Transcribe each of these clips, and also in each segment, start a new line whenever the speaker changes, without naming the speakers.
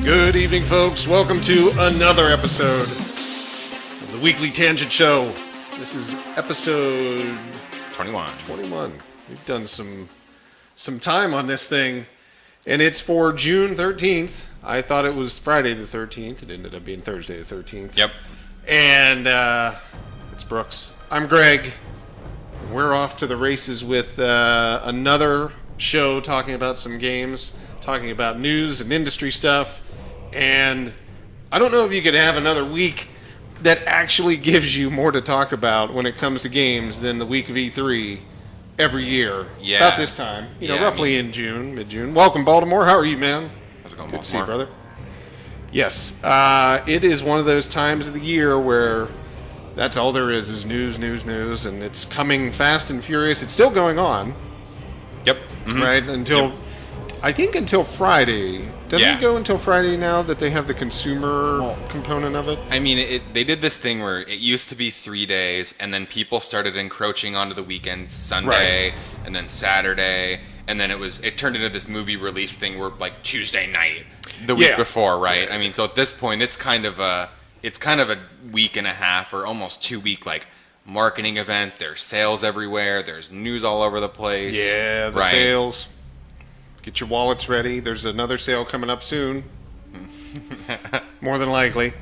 Good evening, folks. Welcome to another episode of the Weekly Tangent Show. This is episode 21. We've done some time on this thing, and it's for June 13th. I thought it was Friday the 13th. It ended up being Thursday the 13th.
Yep.
And it's Brooks. I'm Greg. We're off to the races with another show talking about some games, talking about news and industry stuff. And I don't know if you could have another week that actually gives you more to talk about when it comes to games than the week of E3 every year.
Yeah.
About this time. Roughly in June, mid-June. Welcome, Baltimore. How are you, man?
How's it going,
Good
Baltimore?
to see you, brother. Yes. It is one of those times of the year where that's all there is news, and it's coming fast and furious. It's still going on.
Yep. Mm-hmm.
Right? Until Friday. Doesn't it go until Friday now that they have the consumer component of it?
I mean, they did this thing where it used to be 3 days, and then people started encroaching onto the weekend, Sunday, and then Saturday, and then it turned into this movie release thing where, like, Tuesday night, the week before, right?
Yeah.
I mean, so at this point, it's kind of a week and a half or almost 2 week, like, marketing event. There's sales everywhere. There's news all over the place.
Yeah, the sales. Get your wallets ready. There's another sale coming up soon. More than likely.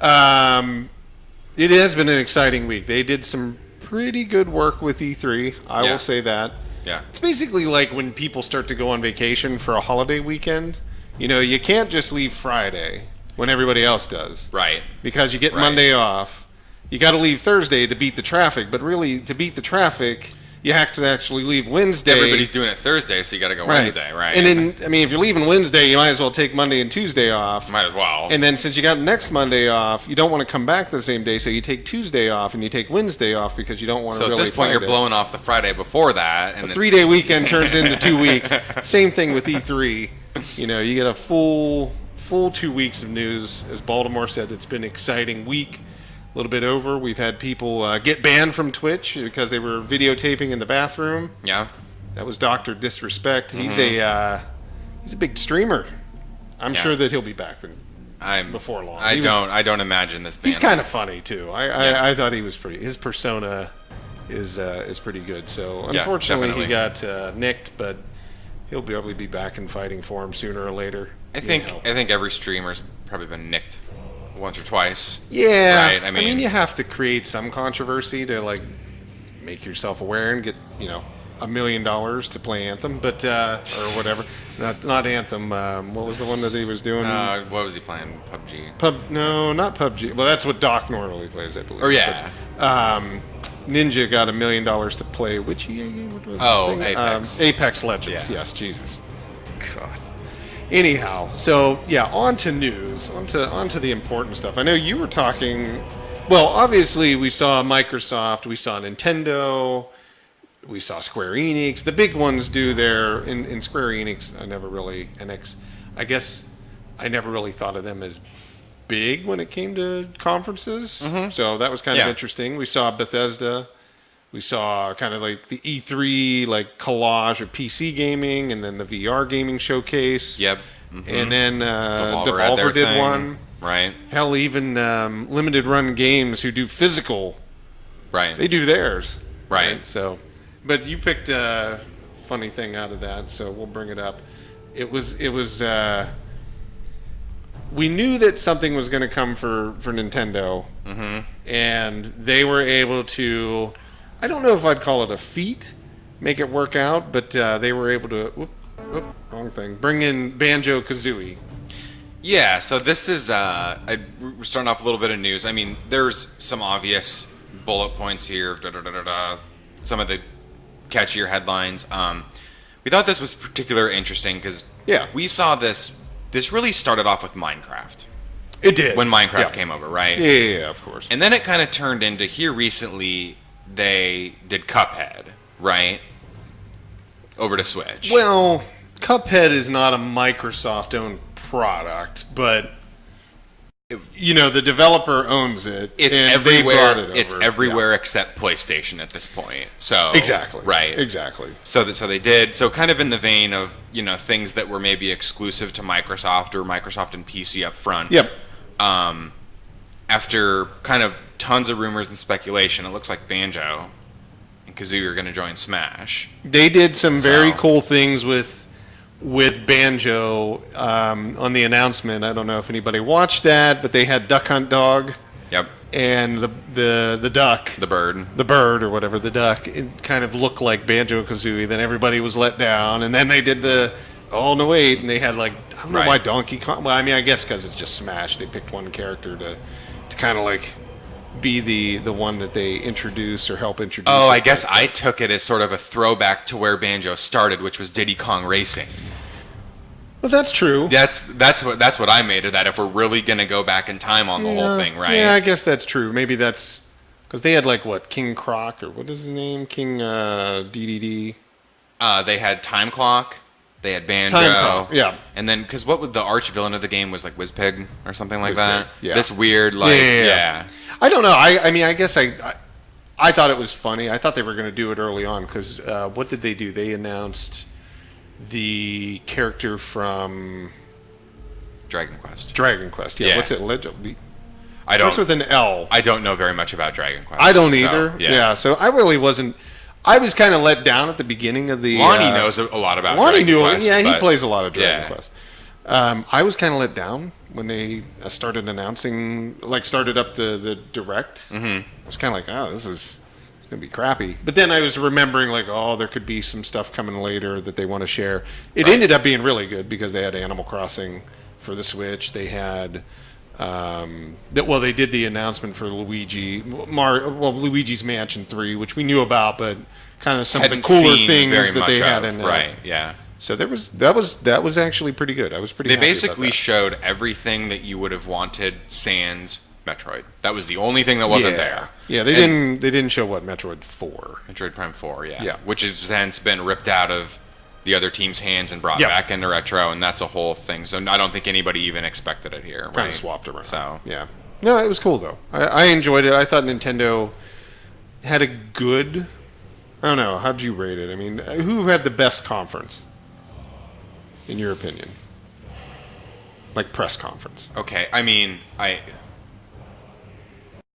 It has been an exciting week. They did some pretty good work with E3. I will say that.
Yeah.
It's basically like when people start to go on vacation for a holiday weekend. You know, you can't just leave Friday when everybody else does.
Right.
Because you get Monday off. You got to leave Thursday to beat the traffic. But really, to beat the traffic, you have to actually leave Wednesday.
Everybody's doing it Thursday, so you got to go Wednesday, right?
And then, I mean, if you're leaving Wednesday, you might as well take Monday and Tuesday off.
Might as well.
And then since you got next Monday off, you don't want to come back the same day, so you take Tuesday off and you take Wednesday off because you don't want to really.
So at this point, you're blowing off the Friday before that, and
a 3-day weekend turns into 2 weeks. Same thing with E3. You know, you get a full 2 weeks of news. As Baltimore said, it's been an exciting week. A little bit over. We've had people get banned from Twitch because they were videotaping in the bathroom.
Yeah,
that was Dr. Disrespect. He's a big streamer. I'm sure that he'll be back before long.
I don't imagine this ban.
He's kind of funny too. I thought he was pretty. His persona is pretty good. So unfortunately he got nicked, but he'll probably be back and fighting for him sooner or later.
I think every streamer's probably been nicked once or twice.
Yeah.
Right? I mean,
you have to create some controversy to, like, make yourself aware and get, $1 million to play Anthem, but, or whatever. Not Anthem. What was the one that he was doing?
What was he playing? PUBG?
No, not PUBG. Well, that's what Doc normally plays, I believe.
Oh, yeah.
But, Ninja got $1 million to play, which EA game? What was the thing?
Apex.
Apex Legends. Yes, Jesus. God. Anyhow, so on to news, on to the important stuff. I know you were talking. Well, obviously we saw Microsoft, we saw Nintendo, we saw Square Enix. The big ones do their in Square Enix. I never really thought of them as big when it came to conferences. Mm-hmm. So that was kind of interesting. We saw Bethesda. We saw kind of like the E3 like collage of PC gaming, and then the VR gaming showcase.
Yep. Mm-hmm.
And then Devolver did one.
Right.
Hell, even limited run games who do physical.
Right.
They do theirs.
Right.
So, but you picked a funny thing out of that, so we'll bring it up. It was. We knew that something was going to come for Nintendo, and they were able to. I don't know if I'd call it a feat, make it work out, but they were able to, wrong thing, bring in Banjo-Kazooie.
Yeah, so this is, we're starting off a little bit of news. I mean, there's some obvious bullet points here, some of the catchier headlines. We thought this was particularly interesting because we saw this really started off with Minecraft.
It did.
When Minecraft came over, right?
Yeah, of course.
And then it kind of turned into, here recently, they did Cuphead, right? Over to Switch.
Well, Cuphead is not a Microsoft-owned product, but the developer owns it.
It's
and
everywhere.
They brought it over.
It's everywhere except PlayStation at this point. So
exactly.
Right.
Exactly.
So they did. So kind of in the vein of things that were maybe exclusive to Microsoft or Microsoft and PC up front.
Yep.
After kind of tons of rumors and speculation, it looks like Banjo and Kazooie are going to join Smash.
They did some very cool things with Banjo on the announcement. I don't know if anybody watched that, but they had Duck Hunt Dog.
Yep.
And the duck.
The bird.
The bird or whatever, the duck. It kind of looked like Banjo-Kazooie. Then everybody was let down. And then they did no wait. And they had I don't know why Donkey Kong. Well, I mean, I guess because it's just Smash. They picked one character to kind of be the one that they introduce or help introduce.
Oh, I guess I took it as sort of a throwback to where Banjo started, which was Diddy Kong Racing.
Well, that's true.
That's what I made of that. If we're really gonna go back in time on the whole thing, right?
Yeah, I guess that's true. Maybe that's because they had King Croc or what is his name? King DDD.
They had Time Clock. They had Banjo.
Time Clock, yeah.
And then because what would the arch villain of the game was Wizpig or something like that.
Yeah.
This weird
yeah. I don't know. I mean, I guess I thought it was funny. I thought they were going to do it early on because what did they do? They announced the character from
Dragon Quest.
Yeah. What's it?
I don't.
Starts with an L.
I don't know very much about Dragon Quest.
I don't either. Yeah. So I really wasn't. I was kind of let down at the beginning of the.
Lonnie knows a lot about Dragon Quest.
Yeah, he plays a lot of Dragon Quest. I was kind of let down when they started announcing, started up the direct. Mm-hmm. I was kind of like, oh, this is going to be crappy. But then I was remembering, there could be some stuff coming later that they want to share. It ended up being really good because they had Animal Crossing for the Switch. They had. They did the announcement for Luigi's Mansion 3, which we knew about, but kind of some of the cooler things that they had in there.
Right, yeah.
So that was actually pretty good. I was pretty happy
They basically
about that.
showed everything that you would have wanted sans Metroid. That was the only thing that wasn't there.
Yeah, they didn't show Metroid 4.
Metroid Prime 4, yeah.
Yeah.
Which has since been ripped out of the other team's hands and brought back into retro, and that's a whole thing. So I don't think anybody even expected it here.
Kind of swapped around.
So
yeah, no, it was cool though. I enjoyed it. I thought Nintendo had a good. I don't know. How'd you rate it? I mean, who had the best conference, in your opinion? Press conference.
Okay, I mean,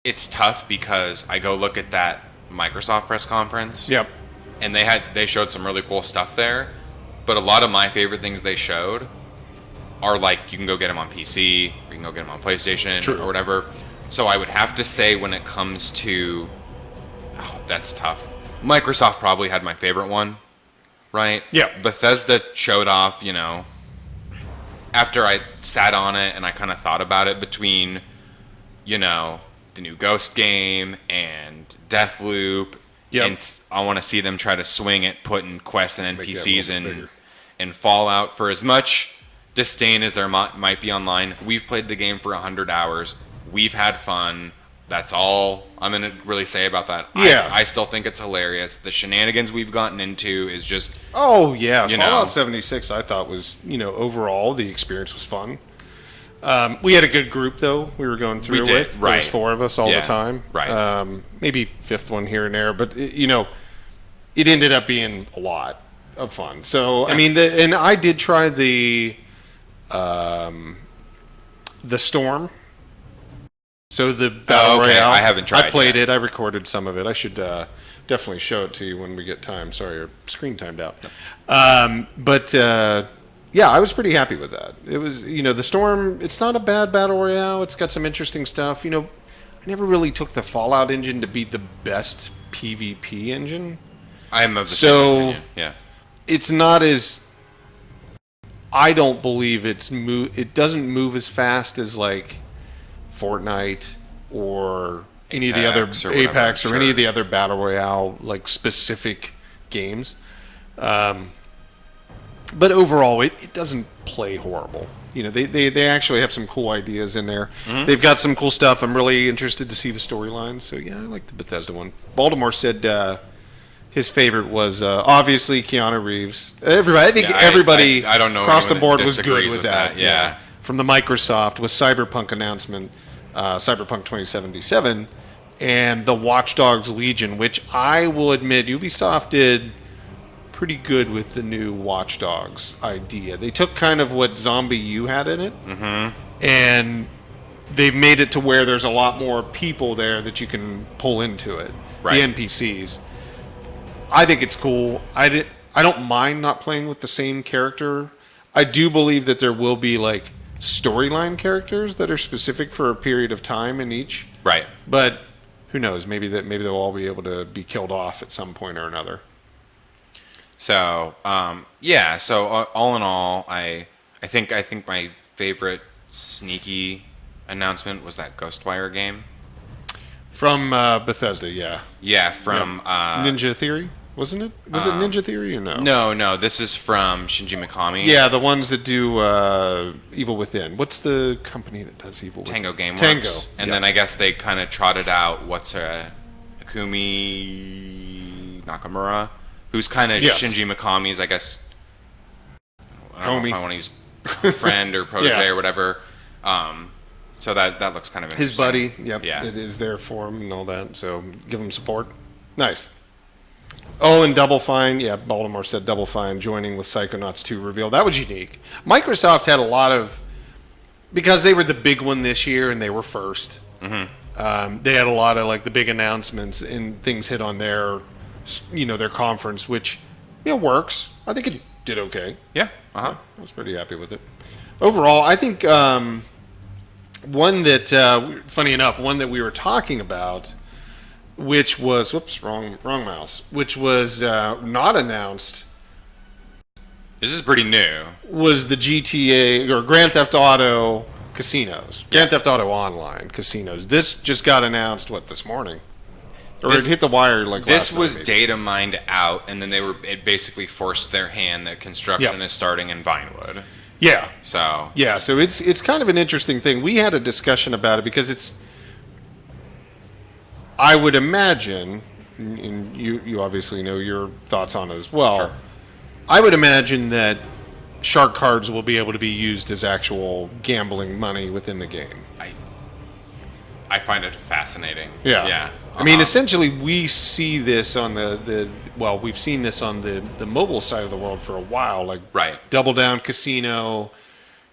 it's tough because I go look at that Microsoft press conference.
Yep.
And they showed some really cool stuff there, but a lot of my favorite things they showed are you can go get them on PC, or you can go get them on PlayStation, or whatever. So I would have to say when it comes to, that's tough. Microsoft probably had my favorite one, right?
Yeah.
Bethesda showed off, after I sat on it and I kind of thought about it between, the new Ghost game and Deathloop.
Yep.
And I want to see them try to swing at putting quests and NPCs in Fallout. For as much disdain as there might be online, we've played the game for 100 hours. We've had fun. That's all I'm going to really say about that.
Yeah.
I still think it's hilarious. The shenanigans we've gotten into is just...
Oh, yeah. Fallout 76, I thought was, overall, the experience was fun. We had a good group, though, we were going through with.
Right.
There was 4 of us all the time.
Right.
Maybe 5th one here and there, but, it ended up being a lot of fun. So, I mean, and I did try the Storm. So the Battle Royale.
I haven't tried
I played it. I recorded some of it. I should definitely show it to you when we get time. Sorry, our screen timed out. Yeah, I was pretty happy with that. It was, the Storm, it's not a bad Battle Royale. It's got some interesting stuff. I never really took the Fallout engine to be the best PvP engine.
I am of the same opinion. Yeah.
It's not as... I don't believe it doesn't move as fast as, Fortnite or any of the other Apex or any of the other Battle Royale, specific games. But overall, it doesn't play horrible. They actually have some cool ideas in there. Mm-hmm. They've got some cool stuff. I'm really interested to see the storylines. So, yeah, I like the Bethesda one. Baltimore said his favorite was obviously Keanu Reeves. Everybody, I think everybody
I don't know
across the board was good with that.
Yeah.
from the Microsoft with Cyberpunk announcement, Cyberpunk 2077, and the Watchdogs Legion, which I will admit Ubisoft did pretty good with the new Watchdogs idea. They took kind of what Zombie U had in it, and they've made it to where there's a lot more people there that you can pull into it.
Right.
The NPCs. I think it's cool. I don't mind not playing with the same character. I do believe that there will be like storyline characters that are specific for a period of time in each.
Right.
But who knows? Maybe they'll all be able to be killed off at some point or another.
So yeah. So all in all, I think my favorite sneaky announcement was that Ghostwire game
From Bethesda, yeah.
Yeah, from
Ninja Theory, wasn't it? Was it Ninja Theory or no?
No. This is from Shinji Mikami.
Yeah, the ones that do Evil Within. What's the company that does Evil Within?
Tango Gameworks.
Tango.
And then I guess they kind of trotted out Akumi Nakamura, who's kind of Shinji Mikami's, I guess. I don't know if I want to use friend or protege or whatever. So that looks kind of interesting.
His buddy, yep.
Yeah.
It is there for him and all that, so give him support. Nice. Oh, and Double Fine, yeah, Baltimore said Double Fine joining with Psychonauts 2 reveal. That was unique. Microsoft had a lot of, because they were the big one this year and they were first, they had a lot of like the big announcements and things hit on their, their conference, which, works. I think it did okay.
Yeah.
I was pretty happy with it. Overall, I think one that, funny enough, one that we were talking about, which was, wrong mouse, which was not announced.
This is pretty new.
Was the GTA or Grand Theft Auto casinos, Grand Theft Auto Online casinos. This just got announced this morning, or it hit the wire like
this
last night,
was
maybe.
data mined out, and then it basically forced their hand that construction is starting in Vinewood.
Yeah.
So
it's kind of an interesting thing. We had a discussion about it because I would imagine, and you obviously know your thoughts on it as well.
Sure.
I would imagine that shark cards will be able to be used as actual gambling money within the game.
I find it fascinating.
Yeah.
Yeah.
I mean, essentially, we see this on we've seen this on the mobile side of the world for a while. Like, Double Down Casino,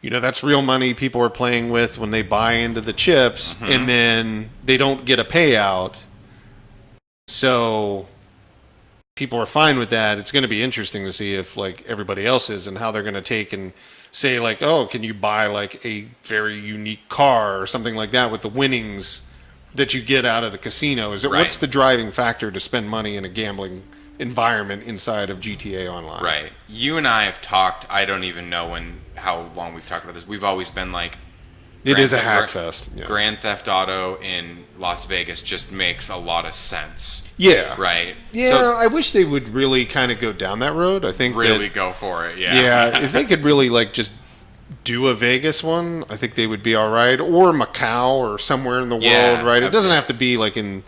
that's real money people are playing with when they buy into the chips, and then they don't get a payout. So people are fine with that. It's going to be interesting to see if, everybody else is and how they're going to take and say, oh, can you buy, a very unique car or something like that with the winnings that you get out of the casino? What's the driving factor to spend money in a gambling environment inside of GTA Online?
Right. You and I have talked, I don't even know how long we've talked about this. We've always been like,
it is a hack fest. Yes.
Grand Theft Auto in Las Vegas just makes a lot of sense.
Yeah.
Right?
Yeah,
so,
I wish they would really kind of go down that road. I think
really go for it, yeah.
Yeah, if they could really, just do a Vegas one, I think they would be all right. Or Macau or somewhere in the world, right? It doesn't have to be, in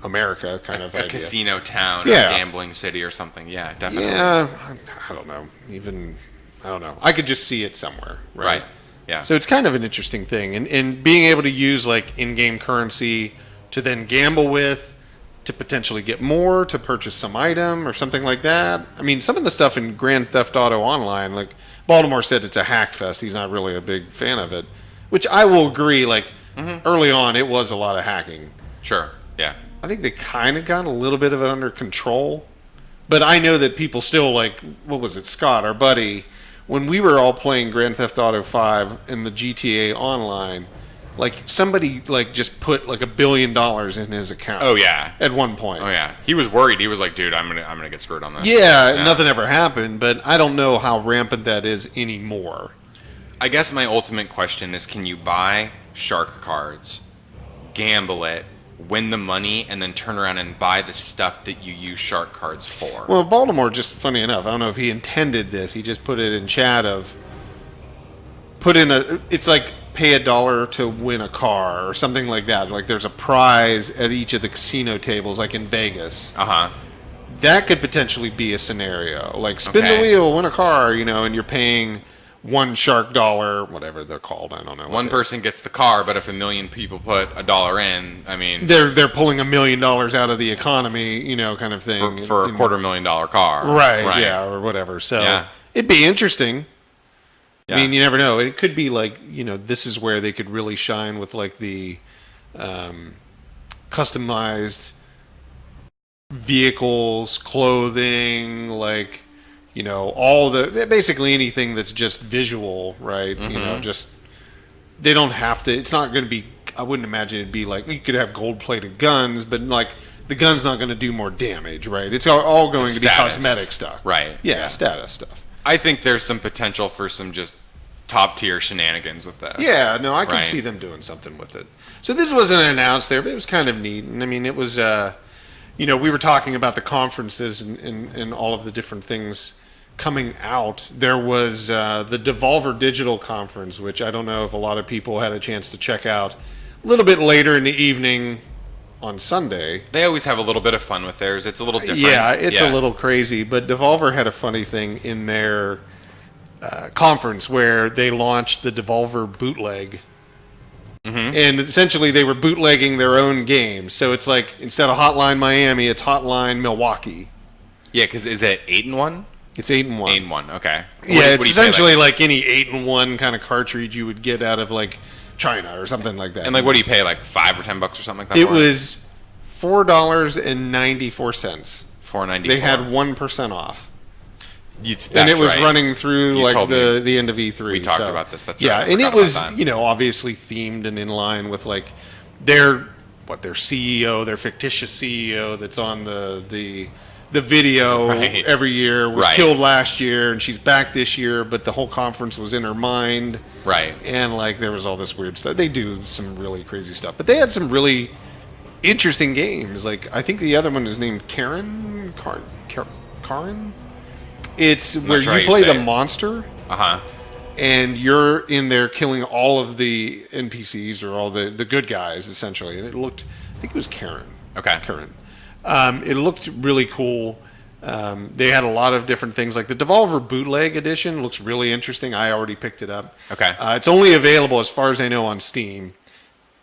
America kind of
a
idea.
Casino town or a gambling city or something. Yeah, definitely.
Yeah, I don't know. I don't know. I could just see it somewhere, right?
Yeah.
So it's kind of an interesting thing. And being able to use, in-game currency to then gamble with, to potentially get more, to purchase some item or something like that. I mean, some of the stuff in Grand Theft Auto Online, Baltimore said it's a hack fest. He's not really a big fan of it, which I will agree. Early on, it was a lot of hacking.
Sure, yeah.
I think they kind of got a little bit of it under control. But I know that people still, what was it, Scott, our buddy, when we were all playing Grand Theft Auto 5 in the GTA Online, somebody, just put, $1 billion in his account.
Oh, yeah.
At one point.
Oh, yeah. He was worried. He was like, dude, I'm gonna get screwed on this.
Yeah, nothing ever happened, but I don't know how rampant that is anymore.
I guess my ultimate question is, can you buy shark cards, gamble it, win the money, and then turn around and buy the stuff that you use shark cards for?
Well, Baltimore, just funny enough, I don't know if he intended this. He just put it in chat it's pay $1 to win a car or something like that. There's a prize at each of the casino tables, in Vegas. That could potentially be a scenario. Spin the wheel, win a car, and you're paying one shark dollar, whatever they're called. I don't know.
One person gets the car, but if 1 million people put $1 in, I mean,
they're pulling $1 million out of the economy, kind of thing
for a $250,000 car,
right? Yeah, or whatever. So it'd be interesting. Yeah. I mean, you never know. It could be like, this is where they could really shine with like the customized vehicles, clothing, like, all basically anything that's just visual, right? Just, they don't have to, it's not going to be, I wouldn't imagine it'd be like, you could have gold-plated guns, but like, the gun's not going to do more damage, right? It's all going to be cosmetic stuff.
Right.
Yeah, status stuff.
I think there's some potential for some just top-tier shenanigans with this.
Yeah, no, I can see them doing something with it. So this wasn't announced there, but it was kind of neat. And I mean, it was, we were talking about the conferences and all of the different things coming out. There was the Devolver Digital Conference, which I don't know if a lot of people had a chance to check out a little bit later in the evening on Sunday.
They always have a little bit of fun with theirs. It's a little different.
Yeah, it's a little crazy. But Devolver had a funny thing in their conference where they launched the Devolver Bootleg. And essentially they were bootlegging their own games. So it's like, instead of Hotline Miami, it's Hotline Milwaukee.
Yeah, because is it 8-1?
It's 8-1.
8-1, okay.
It's essentially like any 8-1 kind of cartridge you would get out of like China or something like that.
And like, what do you pay, like $5 or $10 or something like that?
It was $4.94.
$4.94.
They had 1% off.
That's
and it was
right.
running through like the end of E3.
We talked about this. That's
right.
Yeah,
and it was obviously themed and in line with like their CEO, their fictitious CEO that's on the video every year was killed last year, and she's back this year, but the whole conference was in her mind.
Right.
And like there was all this weird stuff. They do some really crazy stuff, but they had some really interesting games. Like I think the other one is named Karen. It's where you play the monster. And you're in there killing all of the NPCs or all the good guys, essentially. And it looked, I think it was Karen.
Okay.
Karen. It looked really cool. They had a lot of different things. Like the Devolver Bootleg Edition looks really interesting. I already picked it up.
Okay.
It's only available, as far as I know, on Steam.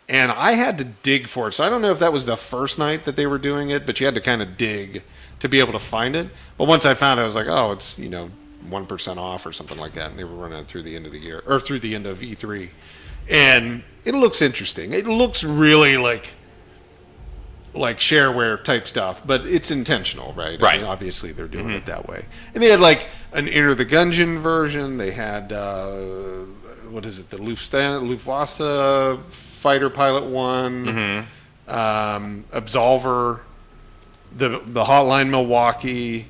And I had to dig for it. So I don't know if that was the first night that they were doing it, but you had to kind of dig to be able to find it. But once I found it, I was like, oh, it's, 1% off or something like that. And they were running it through the end of the year, or through the end of E3. And it looks interesting. It looks really like shareware type stuff, but it's intentional, right?
Right.
I mean, obviously they're doing it that way. And they had like an Enter the Gungeon version. They had, what is it? The Luftwaffe fighter pilot one, Absolver, the Hotline Milwaukee.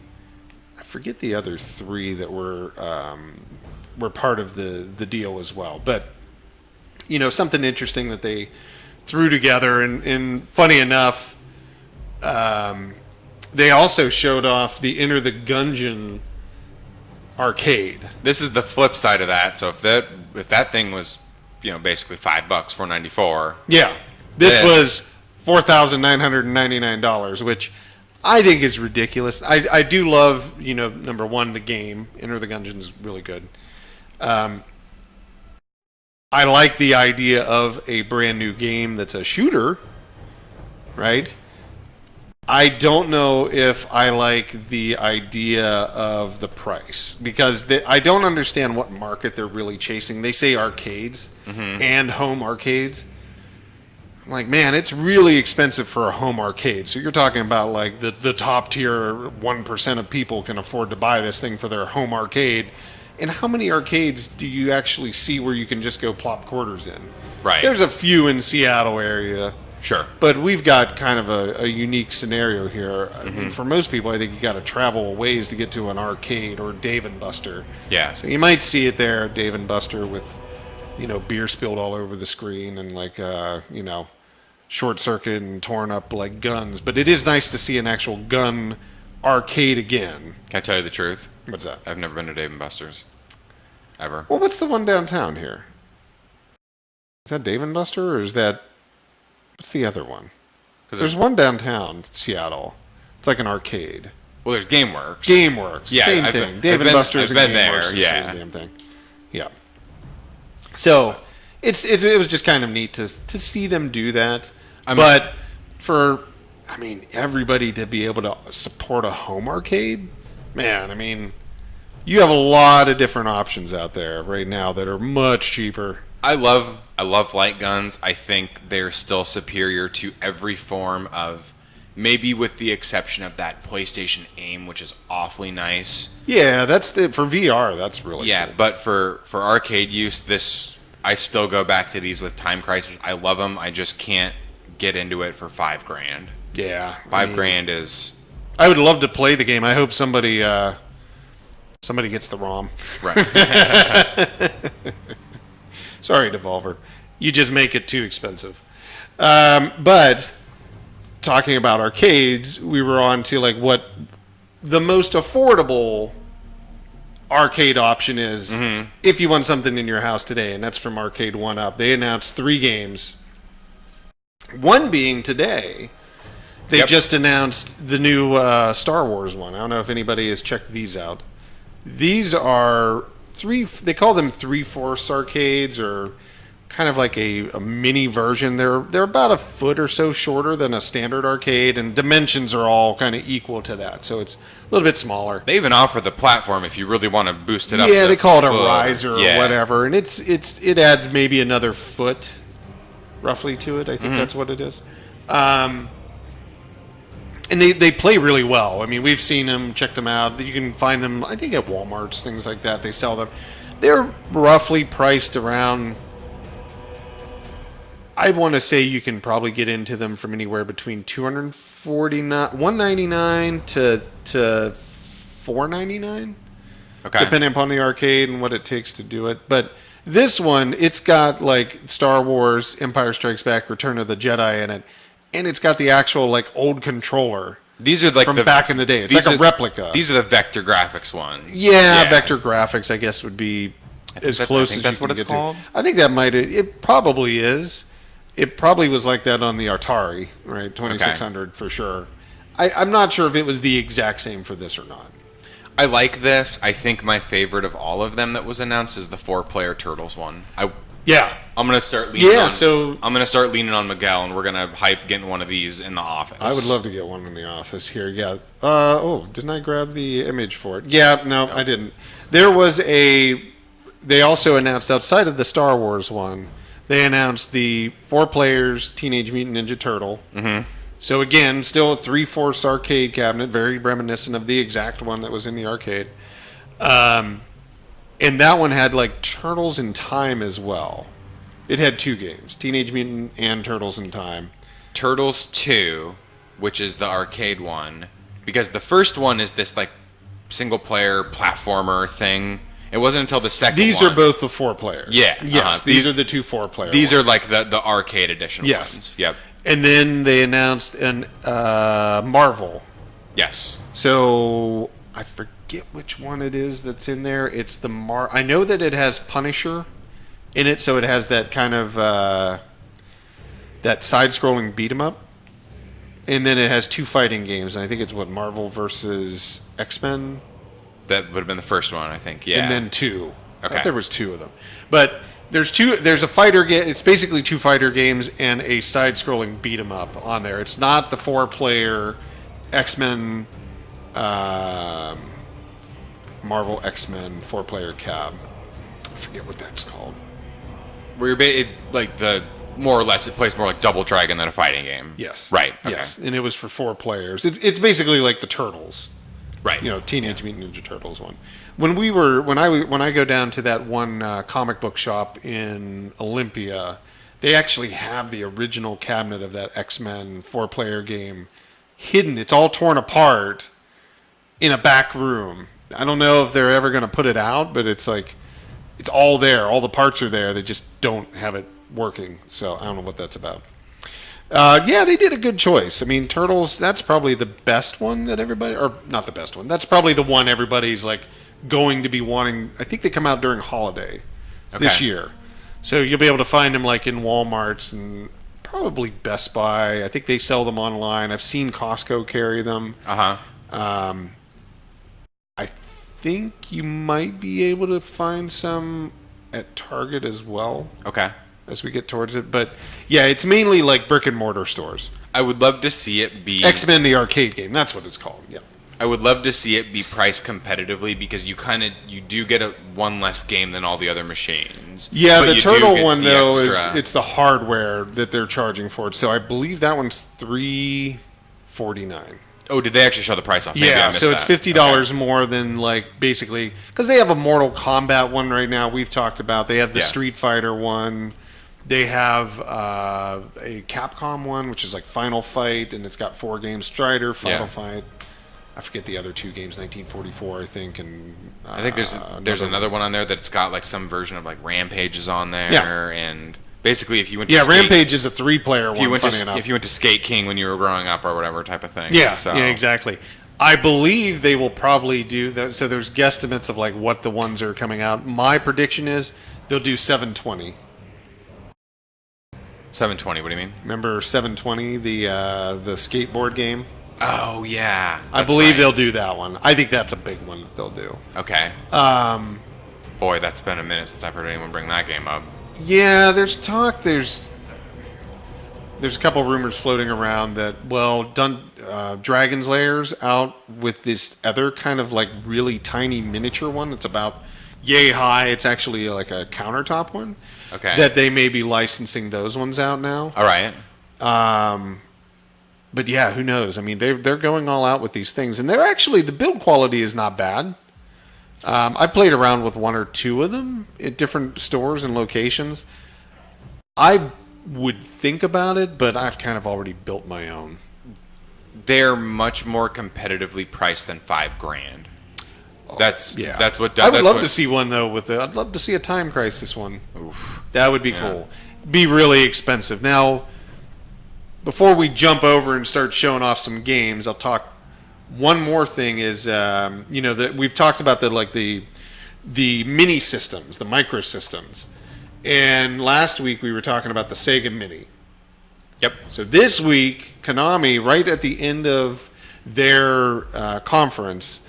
I forget the other three that were part of the deal as well. But something interesting that they threw together, and funny enough, they also showed off the Enter the Gungeon arcade.
This is the flip side of that. So if that thing was basically $5, $4.94.
Yeah, this was $4,999, which I think is ridiculous. I do love, number one, the game. Enter the Gungeon is really good. I like the idea of a brand new game that's a shooter, right? I don't know if I like the idea of the price, because I don't understand what market they're really chasing. They say arcades and home arcades. I'm like, man, it's really expensive for a home arcade. So you're talking about like the top tier 1% of people can afford to buy this thing for their home arcade. And how many arcades do you actually see where you can just go plop quarters in?
Right.
There's a few in Seattle area.
Sure.
But we've got kind of a unique scenario here. I mean, for most people, I think you got to travel a ways to get to an arcade or Dave & Buster.
Yeah.
So you might see it there, Dave & Buster, with, beer spilled all over the screen and like, short circuit and torn up like guns. But it is nice to see an actual gun arcade again.
Can I tell you the truth?
What's that?
I've never been to Dave & Buster's. Ever.
Well, what's the one downtown here? Is that Dave & Buster, or is that... What's the other one? There's one downtown Seattle. It's like an arcade.
Well, there's GameWorks.
GameWorks.
Yeah,
same thing. Dave & Buster's and
been
GameWorks
there.
is
Yeah.
the same damn thing. Yeah. So it was just kind of neat to see them do that. But for everybody to be able to support a home arcade, man, you have a lot of different options out there right now that are much cheaper.
I love light guns. I think they're still superior to every form of, maybe with the exception of that PlayStation aim, which is awfully nice.
Yeah, for VR, that's really cool.
But for arcade use, I still go back to these with Time Crisis. I love them. I just can't get into it for $5,000.
Yeah,
$5,000 is.
I would love to play the game. I hope somebody gets the ROM.
Right.
Sorry, Devolver. You just make it too expensive. But talking about arcades, we were on to like what the most affordable arcade option is if you want something in your house today, and that's from Arcade 1UP. They announced 3 games. One being today. They just announced the new Star Wars one. I don't know if anybody has checked these out. These are they call them 3-Force arcades, or kind of like a mini version. They're about a foot or so shorter than a standard arcade, and dimensions are all kind of equal to that, so it's a little bit smaller.
They even offer the platform if you really want to boost it up.
Yeah, they call it a riser or whatever, and it adds maybe another foot roughly to it. I think that's what it is. And they play really well. We've seen them, checked them out. You can find them, I think, at Walmarts, things like that. They sell them. They're roughly priced around, I want to say you can probably get into them from anywhere between $199 to $499.
Okay.
Depending upon the arcade and what it takes to do it. But this one, it's got like Star Wars, Empire Strikes Back, Return of the Jedi in it. And it's got the actual like old controller.
These are like
from back in the day. It's like a replica.
These are the vector graphics ones.
Yeah, vector graphics, I guess, would be as close as you can get to. That's what it's called? I think that it probably is. It probably was like that on the Atari, right? 2600 for sure. I'm not sure if it was the exact same for this or not.
I like this. I think my favorite of all of them that was announced is the 4-player Turtles one. I'm gonna start leaning. I'm gonna start leaning on Miguel, and we're gonna hype getting one of these in the office.
I would love to get one in the office here. Yeah. Didn't I grab the image for it? No, I didn't. There was They also announced outside of the Star Wars one. They announced the 4 players Teenage Mutant Ninja Turtle. Mm-hmm. So again, still a 3-Force arcade cabinet, very reminiscent of the exact one that was in the arcade. And that one had like Turtles in Time as well. It had 2 games, Teenage Mutant and Turtles in Time.
Turtles 2, which is the arcade one, because the first one is this like single-player platformer thing. It wasn't until the second one.
These are both the 4 players.
Yeah.
Yes, these are the 2 4-player
These
ones.
are like the arcade edition ones. Yep.
And then they announced an Marvel.
Yes.
So I forget which one it is that's in there. It's the I know that it has Punisher in it, so it has that kind of that side-scrolling beat 'em up. And then it has 2 fighting games, and I think it's Marvel versus X-Men.
That would have been the first one, I think. Yeah.
And then 2.
Okay.
I thought there was 2 of them. But there's a fighter game. It's basically 2 fighter games and a side-scrolling beat 'em up on there. It's not the 4-player X-Men, Marvel X-Men 4-player cab. I forget what that's called.
Where you're like the more or less it plays more like Double Dragon than a fighting game.
Yes.
Right. Okay.
Yes. And it was for 4 players. It's basically like the Turtles.
Right.
Teenage Mutant Ninja Turtles one. When I go down to that one comic book shop in Olympia, they actually have the original cabinet of that X-Men 4-player game hidden. It's all torn apart in a back room. I don't know if they're ever going to put it out, but it's like it's all there. All the parts are there. They just don't have it working. So I don't know what that's about. They did a good choice. Turtles, that's probably the best one that everybody, or not the best one. That's probably the one everybody's like going to be wanting. I think they come out during holiday this year. So you'll be able to find them like in Walmarts and probably Best Buy. I think they sell them online. I've seen Costco carry them. I think you might be able to find some at Target as well.
Okay.
As we get towards it, but yeah, it's mainly like brick and mortar stores.
I would love to see it be
X-Men the arcade game. That's what it's called. Yeah.
I would love to see it be priced competitively because you do get one less game than all the other machines.
Yeah,
but
the Turtle one though
extra.
it's the hardware that they're charging for it. So I believe that one's $349.
Oh, did they actually show the price off? Maybe I
Yeah,
missed
so it's
that.
$50 more than like basically because they have a Mortal Kombat one right now. We've talked about they have the Street Fighter one. They have a Capcom one, which is like Final Fight, and it's got 4 games: Strider, Final Fight. I forget the other 2 games, 1944, I think, and
I think there's another one on there that's got like some version of like Rampage is on there, and basically if you went to
Rampage is a 3-player one.
If you went to Skate King when you were growing up or whatever type of thing,
yeah, exactly. I believe they will probably do that. So there's guesstimates of like what the ones are coming out. My prediction is they'll do 720.
720. What do you mean?
Remember 720, the skateboard game?
Oh yeah,
I believe they'll do that one. I think that's a big one that they'll do.
Okay. Boy, that's been a minute since I've heard anyone bring that game up.
Yeah, there's talk. There's a couple rumors floating around that Dragon's Lair's out with this other kind of like really tiny miniature one. It's about yay high. It's actually like a countertop one.
Okay.
That they may be licensing those ones out now.
All right.
But yeah, who knows? I mean, they're going all out with these things, and they're actually the build quality is not bad. I played around with 1 or 2 of them at different stores and locations. I would think about it, but I've kind of already built my own.
They're much more competitively priced than $5,000. That's what.
I would love to see one though. I'd love to see a Time Crisis one.
Oof.
That would be cool. Be really expensive. Now, before we jump over and start showing off some games, I'll talk. One more thing is, that we've talked about the mini systems, the micro systems, and last week we were talking about the Sega Mini.
Yep.
So this week, Konami, right at the end of their conference.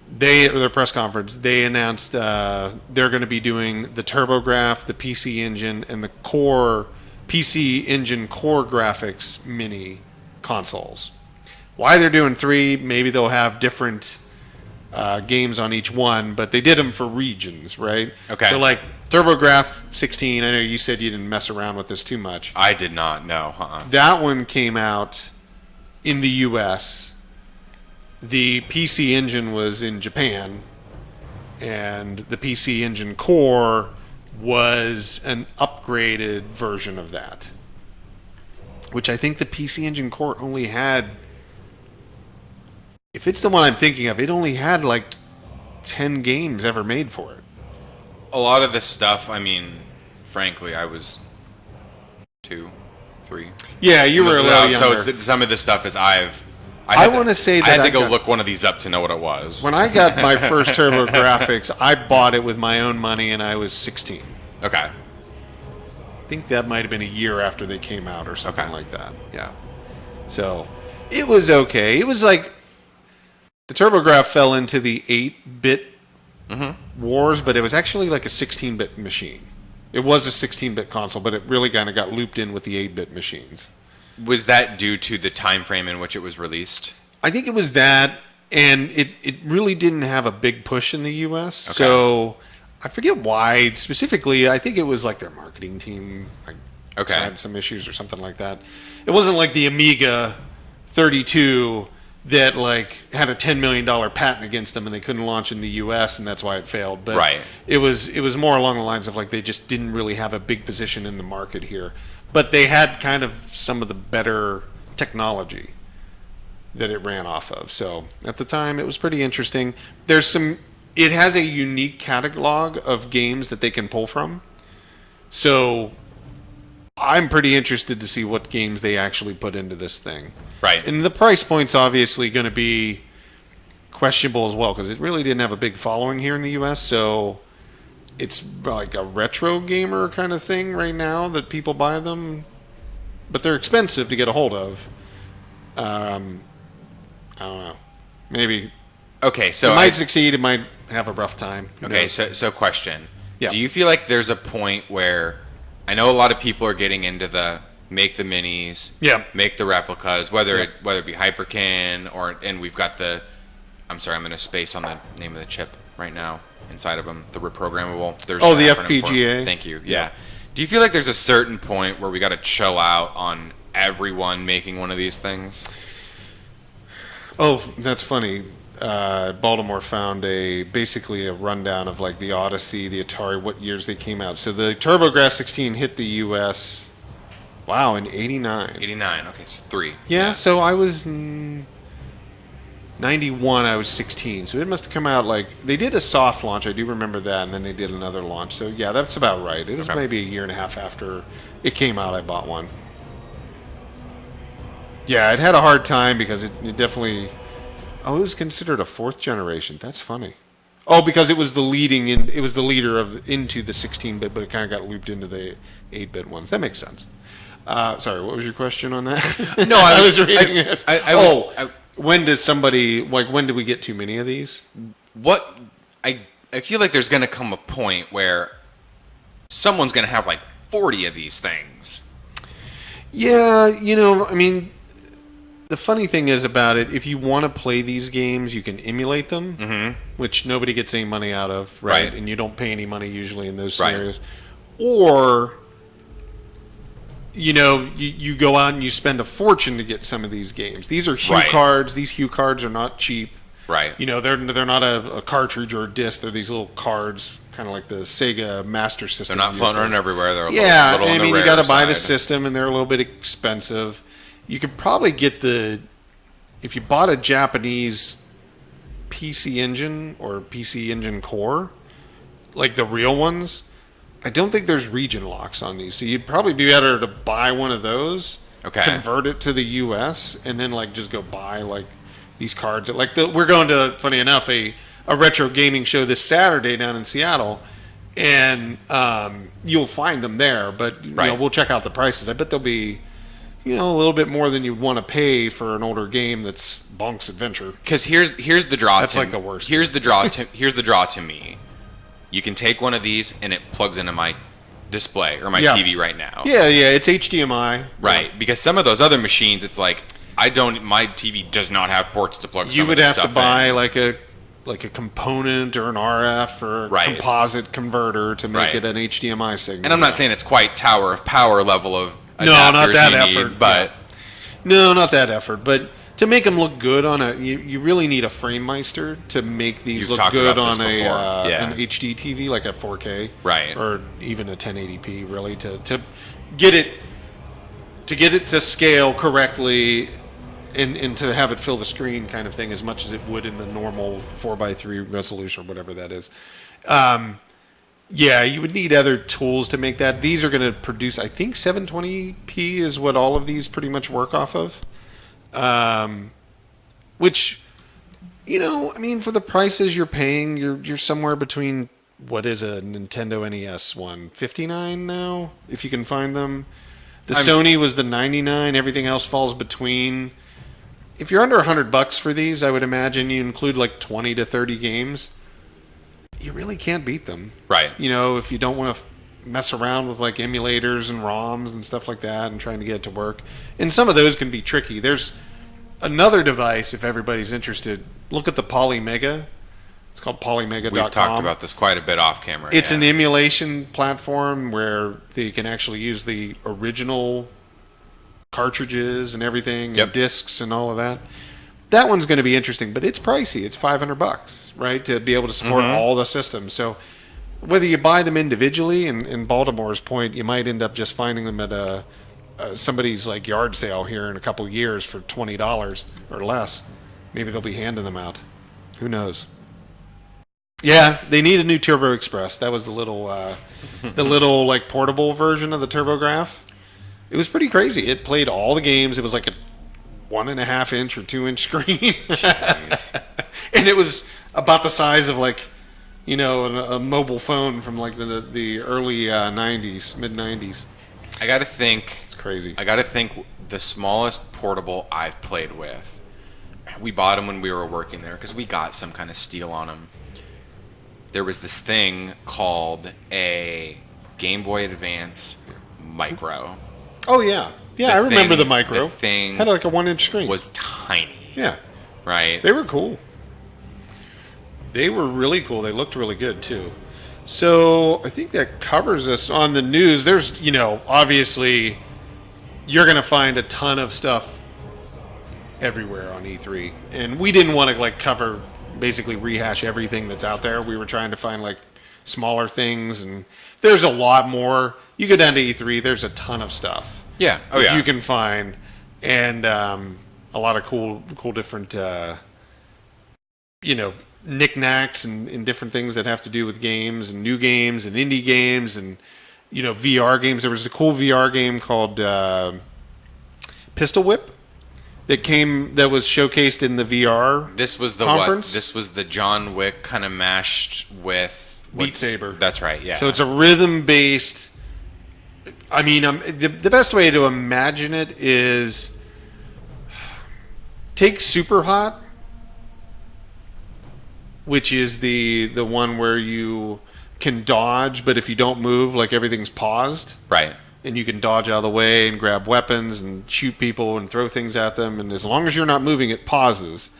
Their press conference, they announced they're going to be doing the TurboGrafx, the PC Engine, and the PC Engine core graphics mini consoles. Why they're doing 3, maybe they'll have different games on each one, but they did them for regions, right?
Okay.
So like TurboGrafx 16, I know you said you didn't mess around with this too much.
I did not, no.
That one came out in the U.S., the PC Engine was in Japan, and the PC Engine Core was an upgraded version of that. Which I think the PC Engine Core only had... If it's the one I'm thinking of, it only had like 10 games ever made for it.
A lot of this stuff, I mean, frankly, I was 2, 3.
Yeah, you were a little younger.
So some of this stuff is I want
to say that
I had to go look one of these up to know what it was.
When I got my first TurboGrafx, I bought it with my own money, and I was 16.
Okay.
I think that might have been a year after they came out or something like that. Yeah. So it was okay. It was like the TurboGrafx fell into the 8-bit wars, but it was actually like a 16-bit machine. It was a 16-bit console, but it really kind of got looped in with the 8-bit machines.
Was that due to the time frame in which it was released?
I think it was that, and it really didn't have a big push in the U.S. Okay. So I forget why specifically. I think it was like their marketing team had some issues or something like that. It wasn't like the Amiga 32 that like had a $10 million patent against them and they couldn't launch in the U.S. and that's why it failed. But it was more along the lines of like they just didn't really have a big position in the market here. But they had kind of some of the better technology that it ran off of. So at the time, it was pretty interesting. It has a unique catalog of games that they can pull from. So I'm pretty interested to see what games they actually put into this thing.
Right.
And the price point's obviously going to be questionable as well because it really didn't have a big following here in the U.S. So it's like a retro gamer kind of thing right now that people buy them, but they're expensive to get a hold of. I don't know. Maybe.
Okay, so
it might succeed. It might have a rough time.
Okay, so question.
Yeah.
Do you feel like there's a point where I know a lot of people are getting into the make the minis,
Yeah.
make the replicas, whether it be Hyperkin and we've got the I'm going to space on the name of the chip right now inside of them, the reprogrammable. There's
the
an acronym for
FPGA.
it. Thank you. Yeah. Do you feel like there's a certain point where we got to chill out on everyone making one of these things?
Oh, that's funny. Baltimore found basically a rundown of like the Odyssey, the Atari, what years they came out. So the TurboGrafx 16 hit the U.S. Wow, in '89.
89. Okay, so 3.
Yeah, so I was 91. I was 16. So it must have come out like they did a soft launch. I do remember that, and then they did another launch. So yeah, that's about right. It was maybe a year and a half after it came out. I bought one. Yeah, it had a hard time because it definitely. Oh, it was considered a 4th generation. That's funny. Oh, because it was the leader into the 16-bit, but it kind of got looped into the 8-bit ones. That makes sense. Sorry, what was your question on that?
No,
I was reading this. When do we get too many of these?
I feel like there's going to come a point where someone's going to have like 40 of these things.
Yeah, I mean, the funny thing is about it, if you want to play these games, you can emulate them, which nobody gets any money out of, right? And you don't pay any money usually in those scenarios. Or, you go out and you spend a fortune to get some of these games. These are Hue cards. These Hue cards are not cheap.
Right.
They're not a cartridge or a disc. They're these little cards, kind of like the Sega Master System.
They're not floating around everywhere. They're
little I mean, you got to buy the system, and they're a little bit expensive. You could probably get if you bought a Japanese PC Engine or PC Engine Core, like the real ones, I don't think there's region locks on these. So you'd probably be better to buy one of those, convert it to the US, and then like just go buy like these cards. We're going to, funny enough, a retro gaming show this Saturday down in Seattle, and you'll find them there. But we'll check out the prices. I bet they'll be a little bit more than you'd want to pay for an older game that's Bonk's Adventure.
Because here's the draw.
That's like the worst.
Here's the draw. Here's the draw to me. You can take one of these and it plugs into my display or my TV right now.
Yeah, it's HDMI.
Right, because some of those other machines, it's like my TV does not have ports to plug.
You would have to buy like a component or an RF or a composite converter to make it an HDMI signal.
And I'm not saying it's quite Tower of Power level of.
No, not that effort.
But
no, not that effort. But to make them look good on you really need a FrameMeister to make these look good on an HD TV, like a 4K, or even a 1080p. Really, to get it to scale correctly and to have it fill the screen, kind of thing, as much as it would in the normal 4:3 resolution or whatever that is. Yeah, you would need other tools to make that. These are going to produce, I think, 720p is what all of these pretty much work off of. Which, I mean, for the prices you're paying, you're somewhere between, what is a Nintendo NES one? $59 now, if you can find them. The Sony was the $99. Everything else falls between. If you're under $100 for these, I would imagine you include like 20 to 30 games. You really can't beat them.
Right.
If you don't want to mess around with like emulators and ROMs and stuff like that and trying to get it to work. And some of those can be tricky. There's another device, if everybody's interested. Look at the Polymega. It's called polymega.com.
We've talked about this quite a bit off camera.
It's an emulation platform where they can actually use the original cartridges and everything, and discs and all of that. That one's going to be interesting, but it's pricey. It's $500, right, to be able to support all the systems. So whether you buy them individually, and in Baltimore's point, you might end up just finding them at somebody's like yard sale here in a couple of years for $20 or less. Maybe they'll be handing them out. Who knows? Yeah, they need a new Turbo Express. That was the little like portable version of the TurboGrafx. It was pretty crazy. It played all the games. It was like a 1.5 inch or 2 inch screen.
Jeez.
And it was about the size of like, a mobile phone from like the early 90s, mid 90s.
I got to think.
It's crazy.
I got to think the smallest portable I've played with. We bought them when we were working there because we got some kind of steal on them. there was this thing called a Game Boy Advance Micro.
Oh, yeah. Yeah, I remember the Micro.
The thing
had like a 1-inch screen.
Was tiny.
Yeah.
Right?
They were cool. They were really cool. They looked really good, too. So I think that covers us on the news. There's, obviously, you're going to find a ton of stuff everywhere on E3. And we didn't want to, basically rehash everything that's out there. We were trying to find, smaller things. And there's a lot more. You go down to E3, there's a ton of stuff.
Yeah. Oh, yeah.
You can find. And a lot of cool different, knickknacks and different things that have to do with games and new games and indie games and VR games. There was a cool VR game called Pistol Whip that was showcased in the VR.
This was the
conference.
This was the John Wick kind of mashed with
Beat Saber.
That's right. Yeah.
So it's a rhythm based. I mean, the best way to imagine it is take Super Hot, which is the one where you can dodge, but if you don't move, everything's paused.
Right.
And you can dodge out of the way and grab weapons and shoot people and throw things at them. And as long as you're not moving, it pauses.